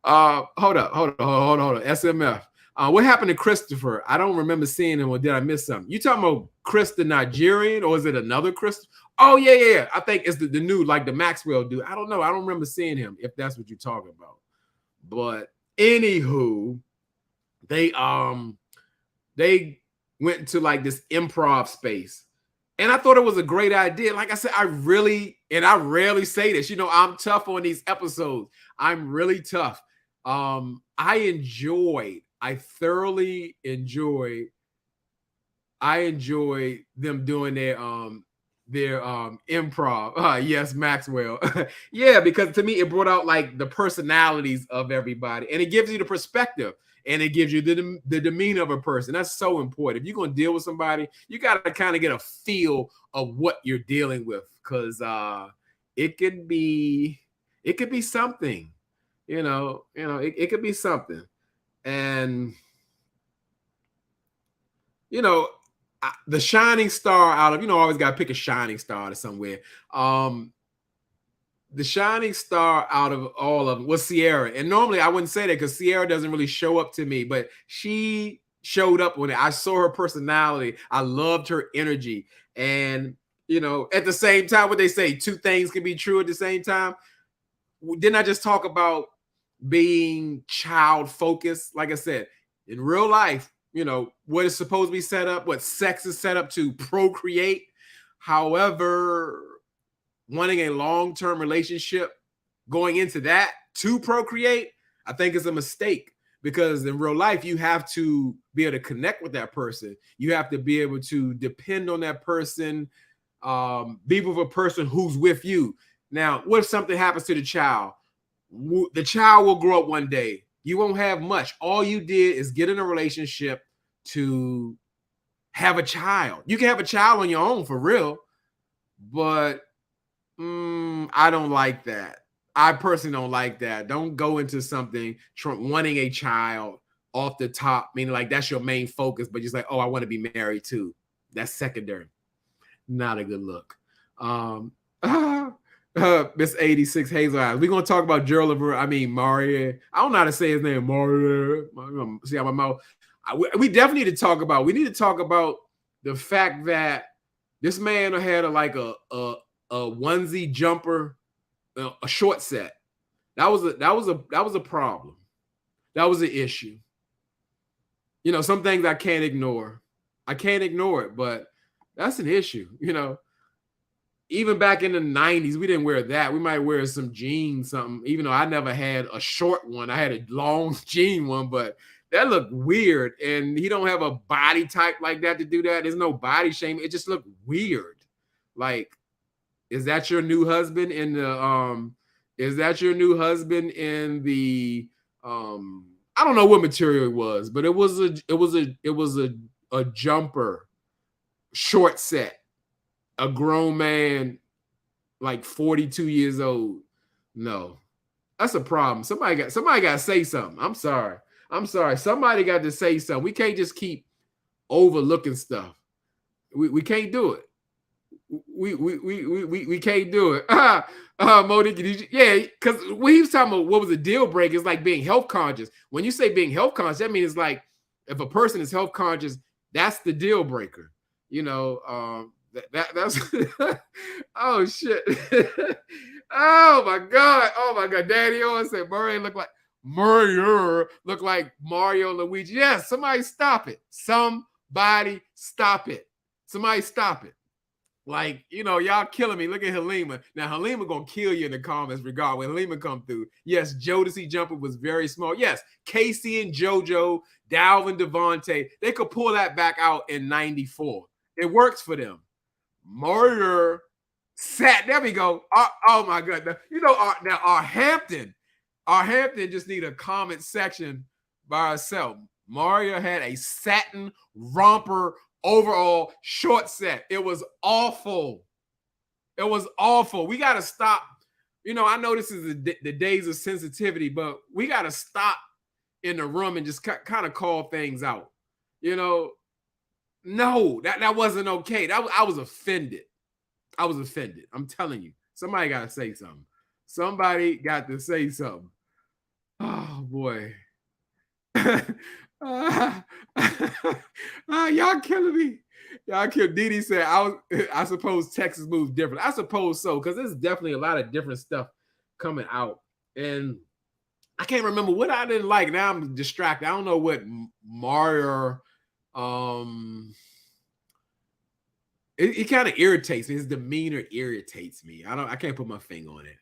hold on. SMF. What happened to Christopher? I don't remember seeing him, or did I miss something? You talking about Chris the Nigerian, or is it another Chris? Oh, yeah. I think it's the new, like the Maxwell dude. I don't know. I don't remember seeing him, if that's what you're talking about. But anywho, they went into like this improv space. And I thought it was a great idea. Like I said, I rarely say this. I'm tough on these episodes. I'm really tough. I thoroughly enjoyed them doing their improv. Yes, Maxwell. Yeah, because to me, it brought out like the personalities of everybody, and it gives you the perspective. And it gives you the demeanor of a person. That's so important. If you're going to deal with somebody, you got to kind of get a feel of what you're dealing with, because it could be something, it could be something. And, the shining star out of, always got to pick a shining star out of somewhere. The shining star out of all of them was Sierra. And normally I wouldn't say that because Sierra doesn't really show up to me, but she showed up when I saw her personality. I loved her energy. And, at the same time, what they say, two things can be true at the same time. Didn't I just talk about being child focused? Like I said, in real life, what is supposed to be set up, what sex is set up to procreate. However, wanting a long-term relationship, going into that to procreate, I think is a mistake, because in real life, you have to be able to connect with that person. You have to be able to depend on that person, be with a person who's with you. Now, what if something happens to the child? The child will grow up one day. You won't have much. All you did is get in a relationship to have a child. You can have a child on your own for real, but I don't like that. I personally don't like that. Don't go into something wanting a child off the top, meaning like that's your main focus, but just like, oh, I want to be married too. That's secondary. Not a good look. Miss 86 Hazel Eyes. We're gonna talk about Mario. I don't know how to say his name. Mario. See how my mouth. We definitely need to talk about. We need to talk about the fact that this man had a onesie jumper, a short set. That was a problem. That was an issue. Some things I can't ignore. I can't ignore it, but that's an issue. Even back in the 90s, we didn't wear that. We might wear some jeans, something, even though I never had a short one. I had a long jean one, but that looked weird. And he don't have a body type like that to do that. There's no body shame. It just looked weird. Like, is that your new husband in the I don't know what material it was, but it was a jumper, short set, a grown man, like 42 years old. No, that's a problem. Somebody got to say something. I'm sorry. Somebody got to say something. We can't just keep overlooking stuff. We can't do it. We can't do it. Monique, yeah, because when he was talking about what was a deal breaker, it's like being health conscious. When you say being health conscious, that means it's like if a person is health conscious, that's the deal breaker. That's oh shit. Oh my god. Daddy Owen said Murray looked like Mario Luigi. Yes, somebody stop it. Somebody stop it. Somebody stop it. Like, y'all killing me. Look at Halima. Now, Halima gonna kill you in the comments regard when Halima come through. Yes, Jodeci Jumper was very small. Yes, Casey and JoJo, Dalvin Devontae, they could pull that back out in 94. It works for them. Murder. There we go. Oh my God. Now our Hampton just need a comment section by herself. Maria had a satin romper overall short set. It was awful. It was awful. We got to stop. I know this is the days of sensitivity, but we got to stop in the room and just kind of call things out. No, that wasn't okay. I was offended. I was offended. I'm telling you. Somebody got to say something. Somebody got to say something. Oh, boy. Y'all killing me. Y'all kill. Didi said, I suppose Texas moves different. I suppose so, because there's definitely a lot of different stuff coming out. And I can't remember what I didn't like. Now I'm distracted. I don't know what Mario it kind of irritates me. His demeanor irritates me. I can't put my finger on it.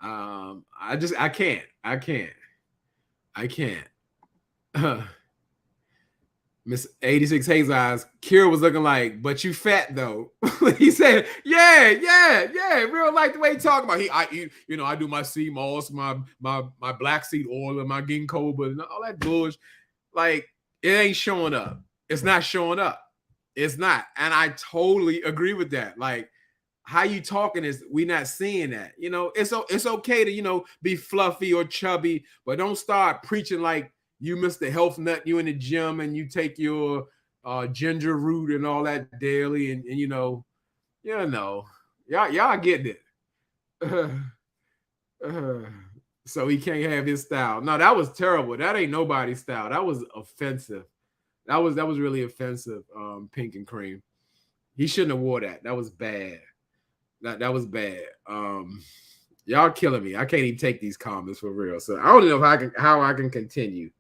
I can't. Miss 86 Hayes eyes. Kira was looking like, but you fat though. He said, yeah. Real like the way he talking about. I do my sea moss, my black seed oil, and my ginkgo, but all that bullshit. Like, it ain't showing up. It's not showing up. It's not. And I totally agree with that. Like, how you talking is we not seeing that. It's okay to, be fluffy or chubby, but don't start preaching like you Mr. Health Nut, you in the gym and you take your ginger root and all that daily, and y'all getting it. So he can't have his style. No, that was terrible. That ain't nobody's style. That was offensive. That was really offensive. Pink and cream. He shouldn't have wore that. That was bad. That was bad. Y'all killing me. I can't even take these comments for real. So I don't know how I can continue.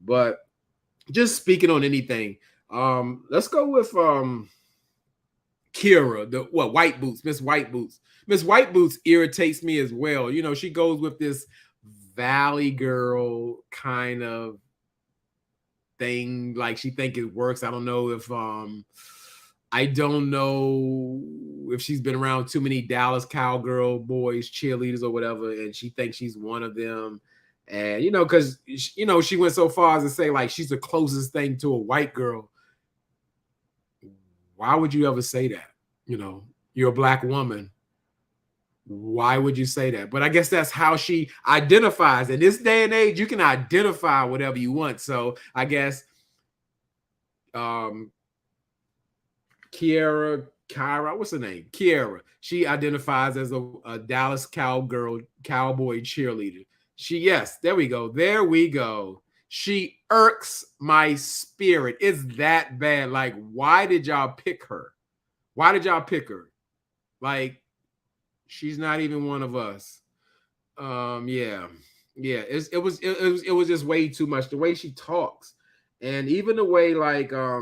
But just speaking on anything, let's go with Kira, White Boots, Miss White Boots. Miss White Boots irritates me as well. She goes with this Valley Girl kind of thing, like she think it works. I don't know if she's been around too many Dallas Cowgirl boys, cheerleaders or whatever, and she thinks she's one of them. And because she went so far as to say like she's the closest thing to a white girl. Why would you ever say that? You're a black woman. Why would you say that? But I guess that's how she identifies. In this day and age, you can identify whatever you want. So I guess Kyra, what's her name? Kiara. She identifies as a Dallas cowboy cheerleader. There we go. She irks my spirit. It's that bad. Like, why did y'all pick her? Like, she's not even one of us. Yeah. It was just way too much. The way she talks, and even the way like I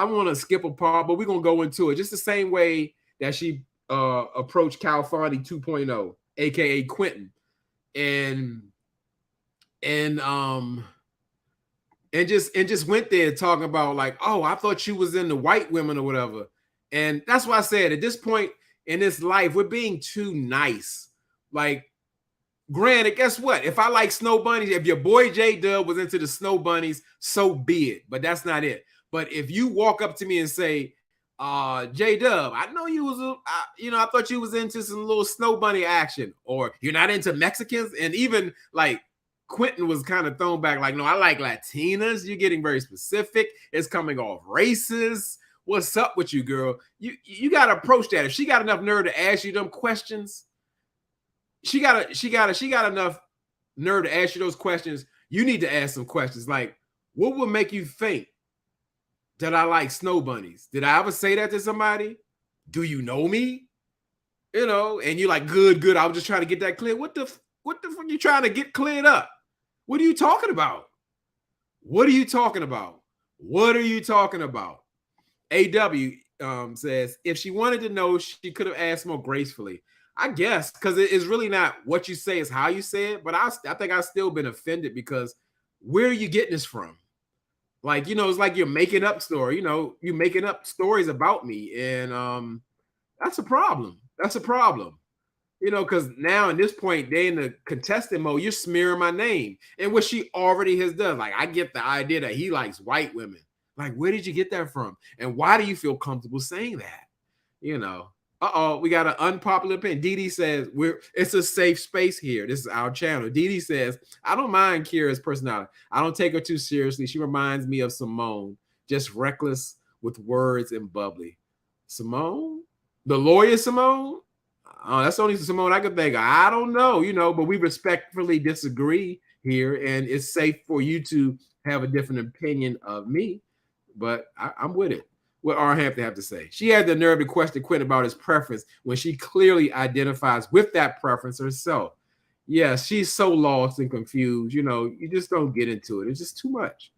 want to skip a part, but we're gonna go into it just the same way that she approached Calfani 2.0, aka Quentin, and just went there talking about like, oh, I thought you was into white women or whatever. And that's why I said at this point in this life, we're being too nice. Like, granted, guess what? If I like snow bunnies, if your boy J-Dub was into the snow bunnies, so be it. But that's not it. But if you walk up to me and say, J-Dub, I know you was, I thought you was into some little snow bunny action, or you're not into Mexicans. And even like Quentin was kind of thrown back like, no, I like Latinas. You're getting very specific. It's coming off racist. What's up with you, girl? You gotta approach that. If she got enough nerve to ask you them questions, she got enough nerve to ask you those questions. You need to ask some questions like, what would make you think that I like snow bunnies? Did I ever say that to somebody? Do you know me? And you're like, good. I was just trying to get that clear. What the fuck you trying to get cleared up? What are you talking about? What are you talking about? What are you talking about? AW says, if she wanted to know, she could have asked more gracefully. I guess, because it's really not what you say, is how you say it. But I think I've still been offended because where are you getting this from? Like, it's like you're making up story. You're making up stories about me. And that's a problem. That's a problem. Because now at this point, they in the contestant mode, you're smearing my name. And what she already has done. Like, I get the idea that he likes white women. Like, where did you get that from? And why do you feel comfortable saying that? We got an unpopular opinion. Dee says, it's a safe space here. This is our channel. Dee says, I don't mind Kira's personality. I don't take her too seriously. She reminds me of Simone, just reckless with words and bubbly. Simone? The lawyer Simone? Oh, that's the only Simone I could think of. I don't know, but we respectfully disagree here, and it's safe for you to have a different opinion of me, but I'm with it. What R. Hampton have to say? She had the nerve to question Quentin about his preference when she clearly identifies with that preference herself. Yes, she's so lost and confused. You just don't get into it. It's just too much.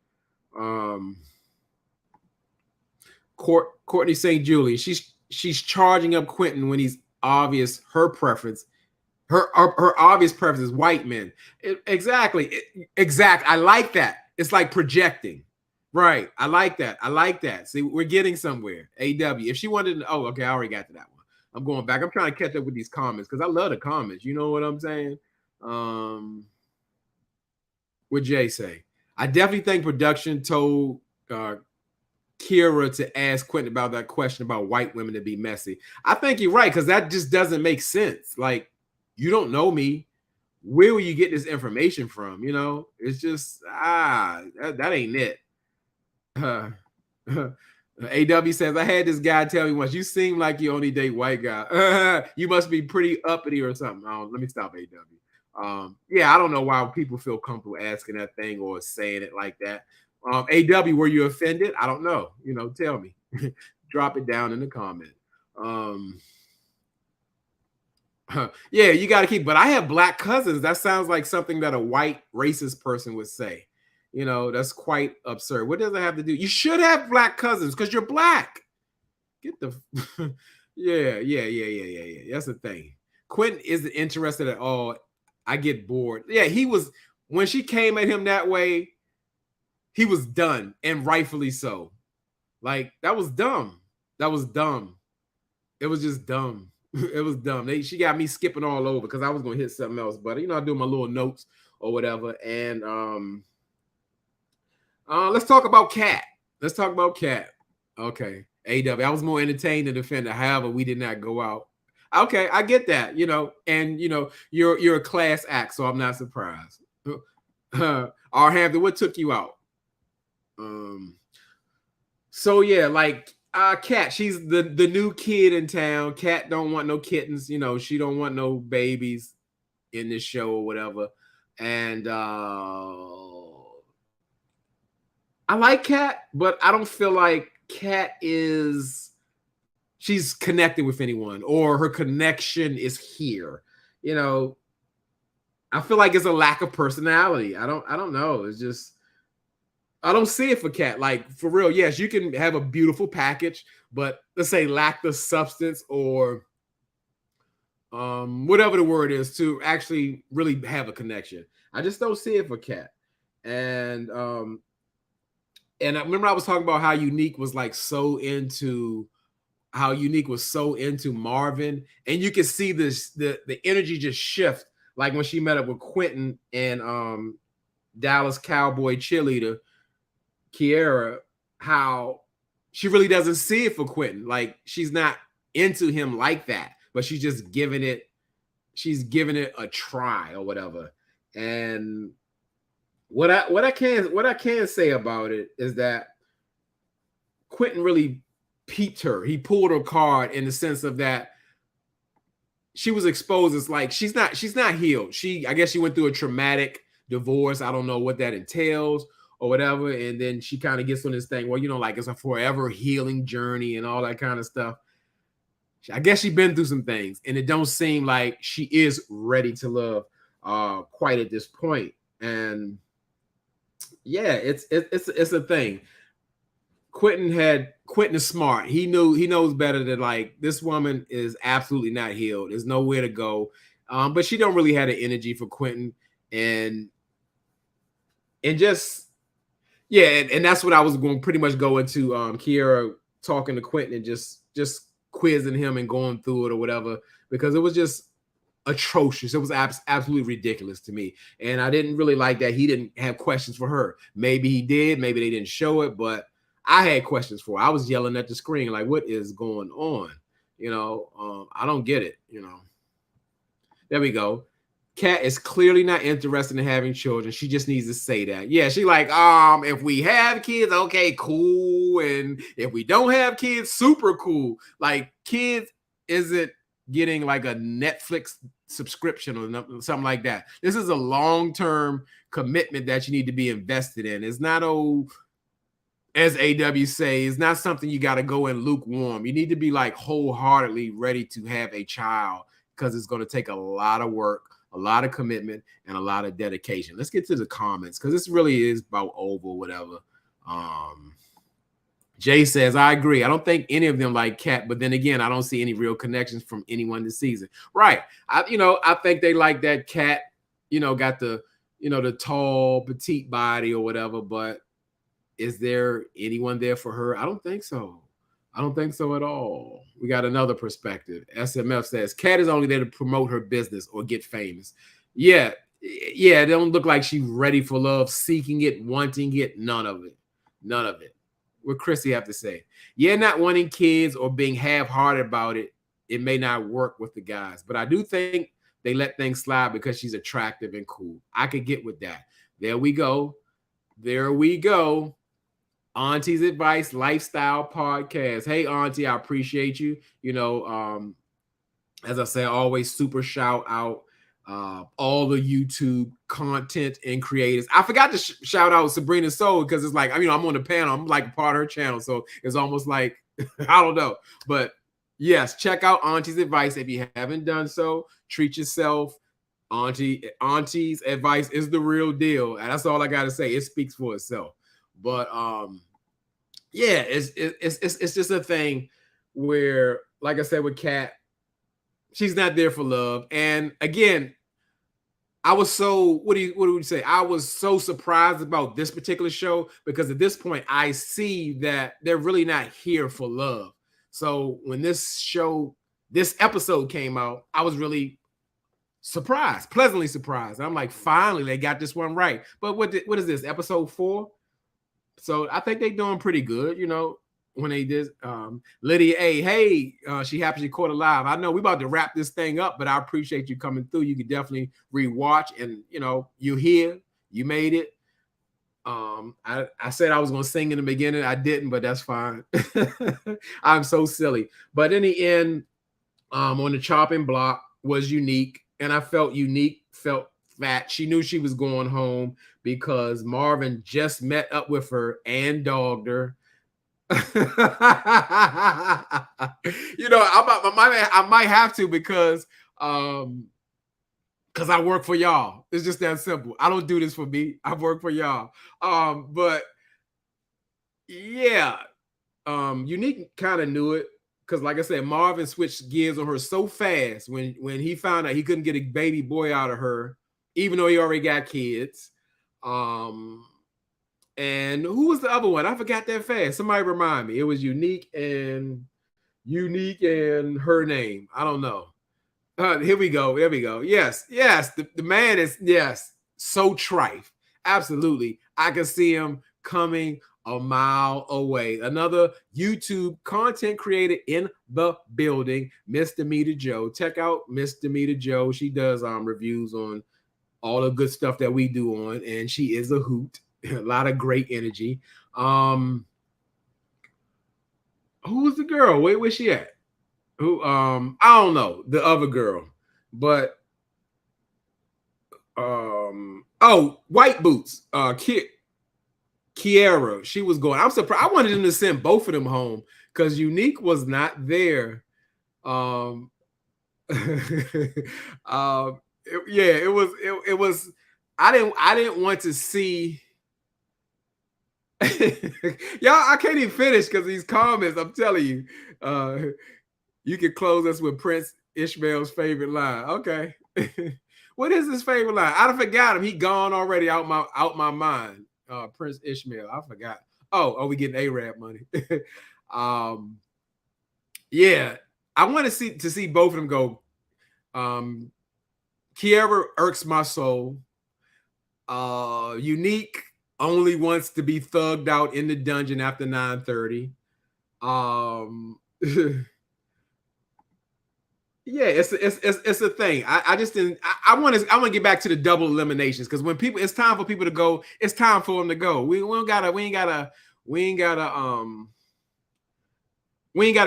Courtney St. Julie, she's charging up Quentin when he's obvious her preference. Her obvious preference is white men. Exactly. I like that. It's like projecting. Right. I like that. See, we're getting somewhere. AW. If she wanted to, okay, I already got to that one. I'm going back. I'm trying to catch up with these comments because I love the comments. You know what I'm saying? What Jay say? I definitely think production told Kira to ask Quentin about that question about white women to be messy. I think you're right, because that just doesn't make sense. Like, you don't know me. Where will you get this information from? It's just that ain't it. AW says, I had this guy tell me once, you seem like you only date white guy. You must be pretty uppity or something. Let me stop, AW. Yeah, I don't know why people feel comfortable asking that thing or saying it like that. AW, were you offended? I don't know. Tell me. Drop it down in the comment. Yeah, you got to keep. But I have black cousins. That sounds like something that a white racist person would say. That's quite absurd. What does it have to do? You should have black cousins because you're black. Get the yeah. That's the thing. Quentin isn't interested at all. I get bored. Yeah, he was, when she came at him that way, he was done, and rightfully so. Like, that was dumb. It was just dumb. It was dumb. She got me skipping all over because I was gonna hit something else, but I do my little notes or whatever. And let's talk about Kat. Okay. AW. I was more entertained than offended. However, we did not go out. Okay, I get that, and you're a class act, so I'm not surprised. R. Hampton, what took you out? So yeah, like Kat, she's the new kid in town. Kat don't want no kittens, she don't want no babies in this show or whatever. And I like Kat, but I don't feel like Kat she's connected with anyone, or her connection is here. I feel like it's a lack of personality. I don't know. It's just, I don't see it for Kat. Like, for real, yes, you can have a beautiful package, but let's say lack the substance or whatever the word is to actually really have a connection. I just don't see it for Kat. And I remember I was talking about how Unique was so into Marvin, and you can see the energy just shift, like when she met up with Quentin and Dallas Cowboy cheerleader Kiera, how she really doesn't see it for Quentin. Like, she's not into him like that, but she's just giving it a try or whatever. And what I can say about it is that Quentin really peeped her. He pulled her card in the sense of that she was exposed as like she's not healed. I guess she went through a traumatic divorce. I don't know what that entails or whatever. And then she kind of gets on this thing, well, like it's a forever healing journey and all that kind of stuff. I guess she's been through some things, and it don't seem like she is ready to love quite at this point. And yeah, it's a thing. Quentin is smart. He knows better than like this woman is absolutely not healed. There's nowhere to go. But she don't really have the energy for Quentin, and just and that's what I was going to pretty much go into. Kiera talking to Quentin and just quizzing him and going through it or whatever, because it was just atrocious. It was absolutely ridiculous to me, and I didn't really like that he didn't have questions for her. Maybe he did, maybe they didn't show it, but I had questions for her. I was yelling at the screen like, what is going on? I don't get it. There we go. Kat is clearly not interested in having children. She just needs to say that. Yeah, she like, if we have kids, okay, cool. And if we don't have kids, super cool. Like, kids isn't getting like a Netflix subscription or something like that. This is a long-term commitment that you need to be invested in. It's not, as AW say, it's not something you got to go in lukewarm. You need to be like wholeheartedly ready to have a child, because it's going to take a lot of work, a lot of commitment, and a lot of dedication. Let's get to the comments, because this really is about Oval, whatever. Jay says, I agree. I don't think any of them like Kat, but then again, I don't see any real connections from anyone this season. Right. I think they like that Kat, got the, the tall, petite body or whatever, but is there anyone there for her? I don't think so. I don't think so at all. We got another perspective. SMF says, Kat is only there to promote her business or get famous. Yeah, it don't look like she's ready for love, seeking it, wanting it, none of it. None of it. What Chrissy have to say? Yeah, not wanting kids or being half-hearted about it, it may not work with the guys. But I do think they let things slide because she's attractive and cool. I could get with that. There we go. There we go. Auntie's Advice Lifestyle Podcast. Hey, Auntie, I appreciate you. As I say, always super shout out all the YouTube content and creators. I forgot to shout out Sabrina Soul, because it's like, I'm on the panel. I'm like a part of her channel. So it's almost like, I don't know. But yes, check out Auntie's Advice if you haven't done so. Treat yourself. Auntie's Advice is the real deal. And that's all I got to say. It speaks for itself. But it's just a thing where, like I said with Kat, she's not there for love. And again, I was so, what do you say? I was so surprised about this particular show, because at this point I see that they're really not here for love. So when this episode came out, I was really surprised, pleasantly surprised. I'm like, finally, they got this one right. But what is this, episode 4? So I think they're doing pretty good, when they did. Lydia A, hey, she happens to caught it live. I know we about to wrap this thing up, but I appreciate you coming through. You can definitely rewatch, and you're here, you made it. I said I was gonna sing in the beginning, I didn't, but that's fine. I'm so silly. But in the end, on the chopping block was Unique, and I felt Unique felt fat. She knew she was going home because Marvin just met up with her and dogged her. I might have to, because I work for y'all. It's just that simple. I don't do this for me. I work for y'all. But yeah, Unique kind of knew it, because like I said, Marvin switched gears on her so fast when he found out he couldn't get a baby boy out of her, even though he already got kids. And who was the other one? I forgot that fast. Somebody remind me. It was Unique and her name. I don't know. Here we go. There we go. Yes. The man is, so trite. Absolutely. I can see him coming a mile away. Another YouTube content creator in the building, Miss Demeter Joe. Check out Miss Demeter Joe. She does reviews on all the good stuff that we do on, and she is a hoot. A lot of great energy. Who was the girl? Where's she at? Who? I don't know the other girl, but oh, White Boots. Kiera. She was going. I'm surprised. I wanted them to send both of them home because Unique was not there. Um, yeah, it was. I didn't want to see. Y'all, I can't even finish because these comments. I'm telling you, uh, you can close us with Prince Ishmael's favorite line. Okay, what is his favorite line? I forgot him. He gone already out my mind. Prince Ishmael. I forgot. Oh, we getting Arab money. um, yeah, I want to see both of them go. Kiera irks my soul. Unique only wants to be thugged out in the dungeon after 9:30. Yeah, it's a thing. I just didn't. I want to get back to the double eliminations because when people, it's time for people to go. It's time for them to go. We ain't gotta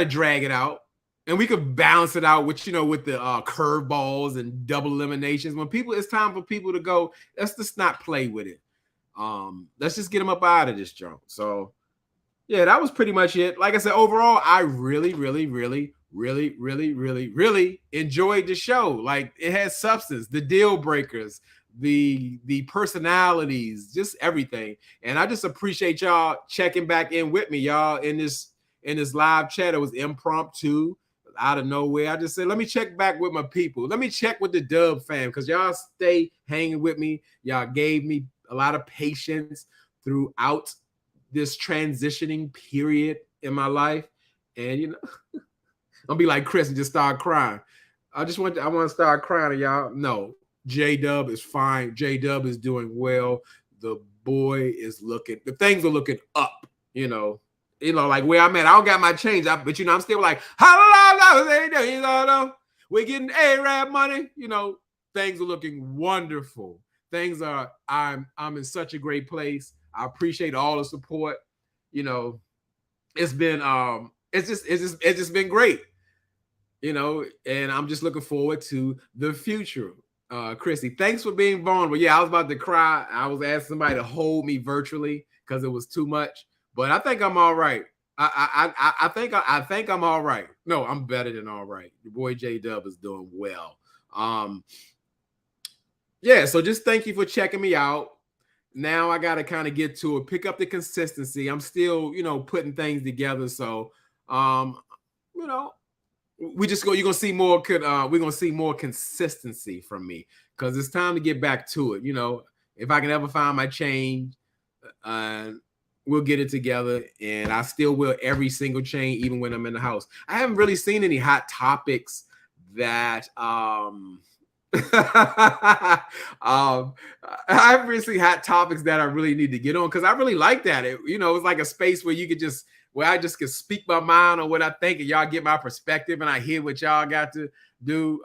drag it out, and we could balance it out with with the curveballs and double eliminations. When people, it's time for people to go. Let's just not play with it. Let's just get them up out of this junk. So yeah, that was pretty much it. Like I said, overall, I really, really, really, really, really, really, really enjoyed the show. Like it had substance, the deal breakers, the personalities, just everything. And I just appreciate y'all checking back in with me, y'all, in this live chat. It was impromptu out of nowhere. I just said, let me check back with my people. Let me check with the Dub fam because y'all stay hanging with me. Y'all gave me a lot of patience throughout this transitioning period in my life. And I'll be like Chris and just start crying. I want to start crying, y'all. No, J Dub is fine. J Dub is doing well. The boy is the things are looking up, like where I'm at. I don't got my change, but I'm still like, we're getting Arab money. Things are looking wonderful. I'm in such a great place. I appreciate all the support. It's been it's just been great. And I'm just looking forward to the future. Chrissy, thanks for being vulnerable. Yeah, I was about to cry. I was asking somebody to hold me virtually because it was too much, but I think I'm all right. I think I'm all right. No, I'm better than all right. Your boy J Dub is doing well. Yeah, so just thank you for checking me out. Now I got to kind of get to it, pick up the consistency. I'm still, putting things together. So, you know, you're gonna see more. We're gonna see more consistency from me because it's time to get back to it. If I can ever find my change, we'll get it together, and I still will every single chain, even when I'm in the house. I haven't really seen any hot topics that I haven't really seen hot topics that I really need to get on because I really like that. It's like a space where I just can speak my mind on what I think, and y'all get my perspective, and I hear what y'all got to do.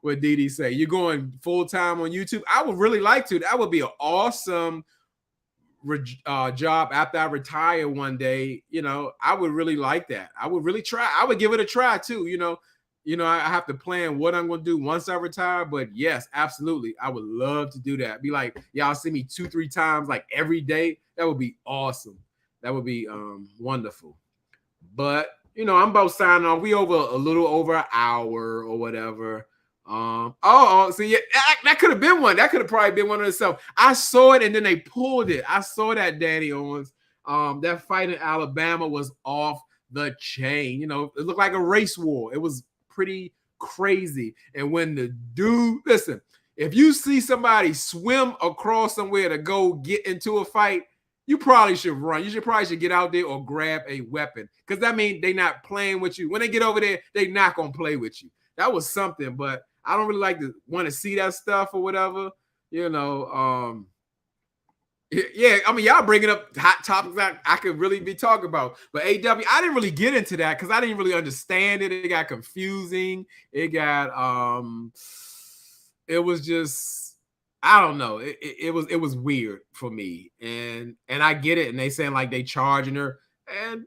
What Dee say? You're going full time on YouTube? I would really like to. That would be an awesome job after I retire one day. I would really like that. I would really try. I would give it a try too. I have to plan what I'm going to do once I retire, but yes, absolutely. I would love to do that. Be like, y'all see me 2-3 times like every day. That would be awesome. That would be wonderful. But, I'm about signing off. We over a little over an hour or whatever. See, yeah, that could have been one. That could have probably been one of itself. I saw it and then they pulled it. I saw that, Danny Owens. That fight in Alabama was off the chain. It looked like a race war. It was pretty crazy. And when the dude, listen, if you see somebody swim across somewhere to go get into a fight, you probably should run. You probably should get out there or grab a weapon because that means they're not playing with you. When they get over there, they're not going to play with you. That was something, but I don't really like to want to see that stuff or whatever. Yeah, I mean, y'all bringing up hot topics that I could really be talking about. But I didn't really get into that because I didn't really understand it. It got confusing. It was just, I don't know. It was weird for me. And I get it. And they saying like they charging her. And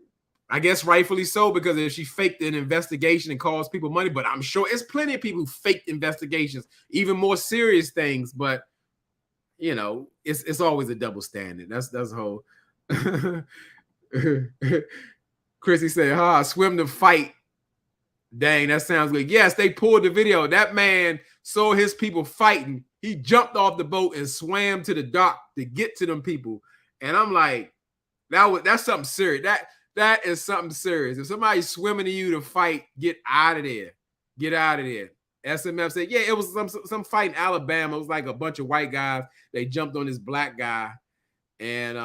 I guess rightfully so, because if she faked an investigation and caused people money, but I'm sure it's plenty of people who faked investigations, even more serious things. But you know, it's always a double standard. That's the whole. Chrissy said, swim to fight. Dang, that sounds good. Yes, they pulled the video. That man saw his people fighting. He jumped off the boat and swam to the dock to get to them people. And I'm like, that's something serious. That is something serious. If somebody's swimming to you to fight, get out of there. Get out of there. SMF said, yeah, it was some fight in Alabama. It was like a bunch of white guys. They jumped on this black guy. And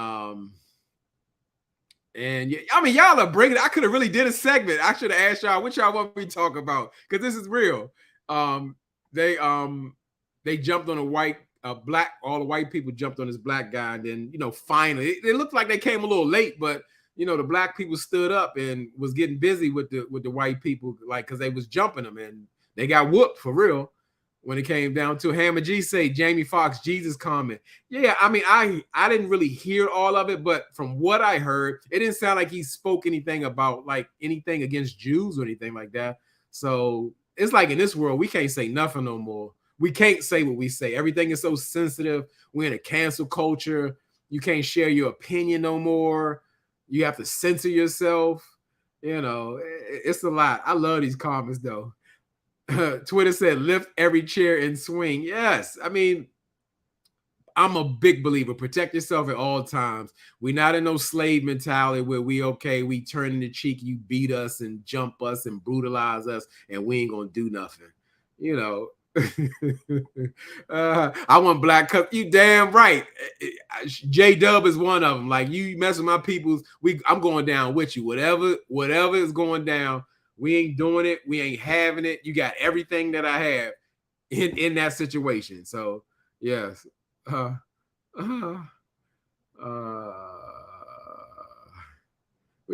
yeah, I mean, y'all are bringing. I could have really did a segment. I should have asked y'all what y'all want me to talk about, because this is real. They jumped on all the white people jumped on this black guy, and then finally it looked like they came a little late, but the black people stood up and was getting busy with the white people, like, because they was jumping them, and they got whooped for real. When it came down to Hammer G say Jamie Foxx Jesus comment. Yeah, I mean, I didn't really hear all of it, but from what I heard, it didn't sound like he spoke anything about like anything against Jews or anything like that. So it's like in this world, we can't say nothing no more. We can't say what we say. Everything is so sensitive. We're in a cancel culture. You can't share your opinion no more. You have to censor yourself. It's a lot. I love these comments though. Twitter said, lift every chair and swing. Yes. I mean, I'm a big believer. Protect yourself at all times. We're not in no slave mentality where we turn in the cheek, you beat us and jump us and brutalize us, and we ain't going to do nothing. I want black cup. You damn right. J-Dub is one of them. Like, you mess with my peoples, I'm going down with you. Whatever is going down, we ain't doing it. We ain't having it. You got everything that I have in that situation. So yes. We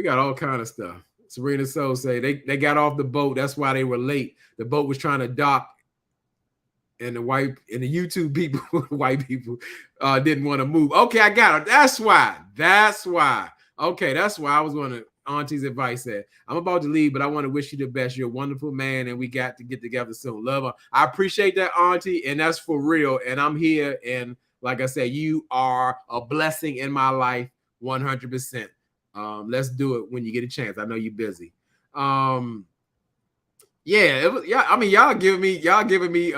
got all kind of stuff. Serena Soul say they got off the boat. That's why they were late. The boat was trying to dock, and the YouTube people, white people, didn't want to move. Okay, I got it. That's why. Okay, that's why I was going to. Auntie's advice said, I'm about to leave, but I want to wish you the best. You're a wonderful man, and we got to get together soon. Love her. I appreciate that, Auntie, and that's for real. And I'm here, and like I said, you are a blessing in my life, 100%. Let's do it when you get a chance. I know you're busy. I mean, y'all giving me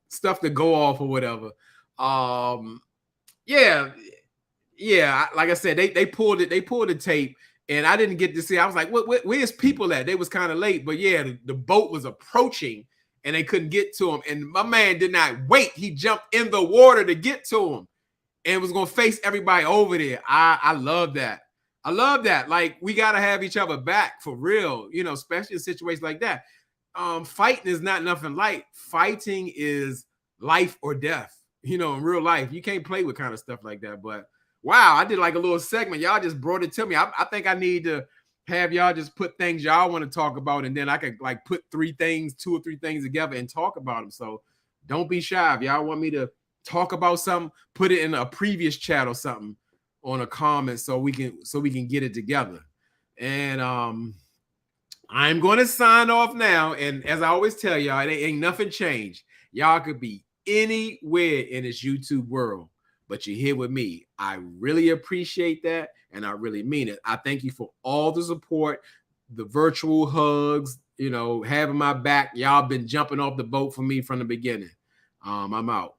stuff to go off or whatever. Like I said, they pulled the tape. And I didn't get to see. I was like, where's people at? They was kind of late. But yeah, the boat was approaching and they couldn't get to him. And my man did not wait. He jumped in the water to get to him and was going to face everybody over there. I love that. I love that. Like, we got to have each other back for real, especially in situations like that. Fighting is not nothing light. Fighting is life or death, in real life. You can't play with kind of stuff like that. But wow, I did like a little segment. Y'all just brought it to me. I think I need to have y'all just put things y'all want to talk about, and then I could like put 2 or 3 things together and talk about them. So don't be shy. If y'all want me to talk about something, put it in a previous chat or something on a comment so we can get it together. And I'm going to sign off now. And as I always tell y'all, it ain't nothing changed. Y'all could be anywhere in this YouTube world, but you're here with me. I really appreciate that, and I really mean it. I thank you for all the support, the virtual hugs, having my back. Y'all been jumping off the boat for me from the beginning. I'm out.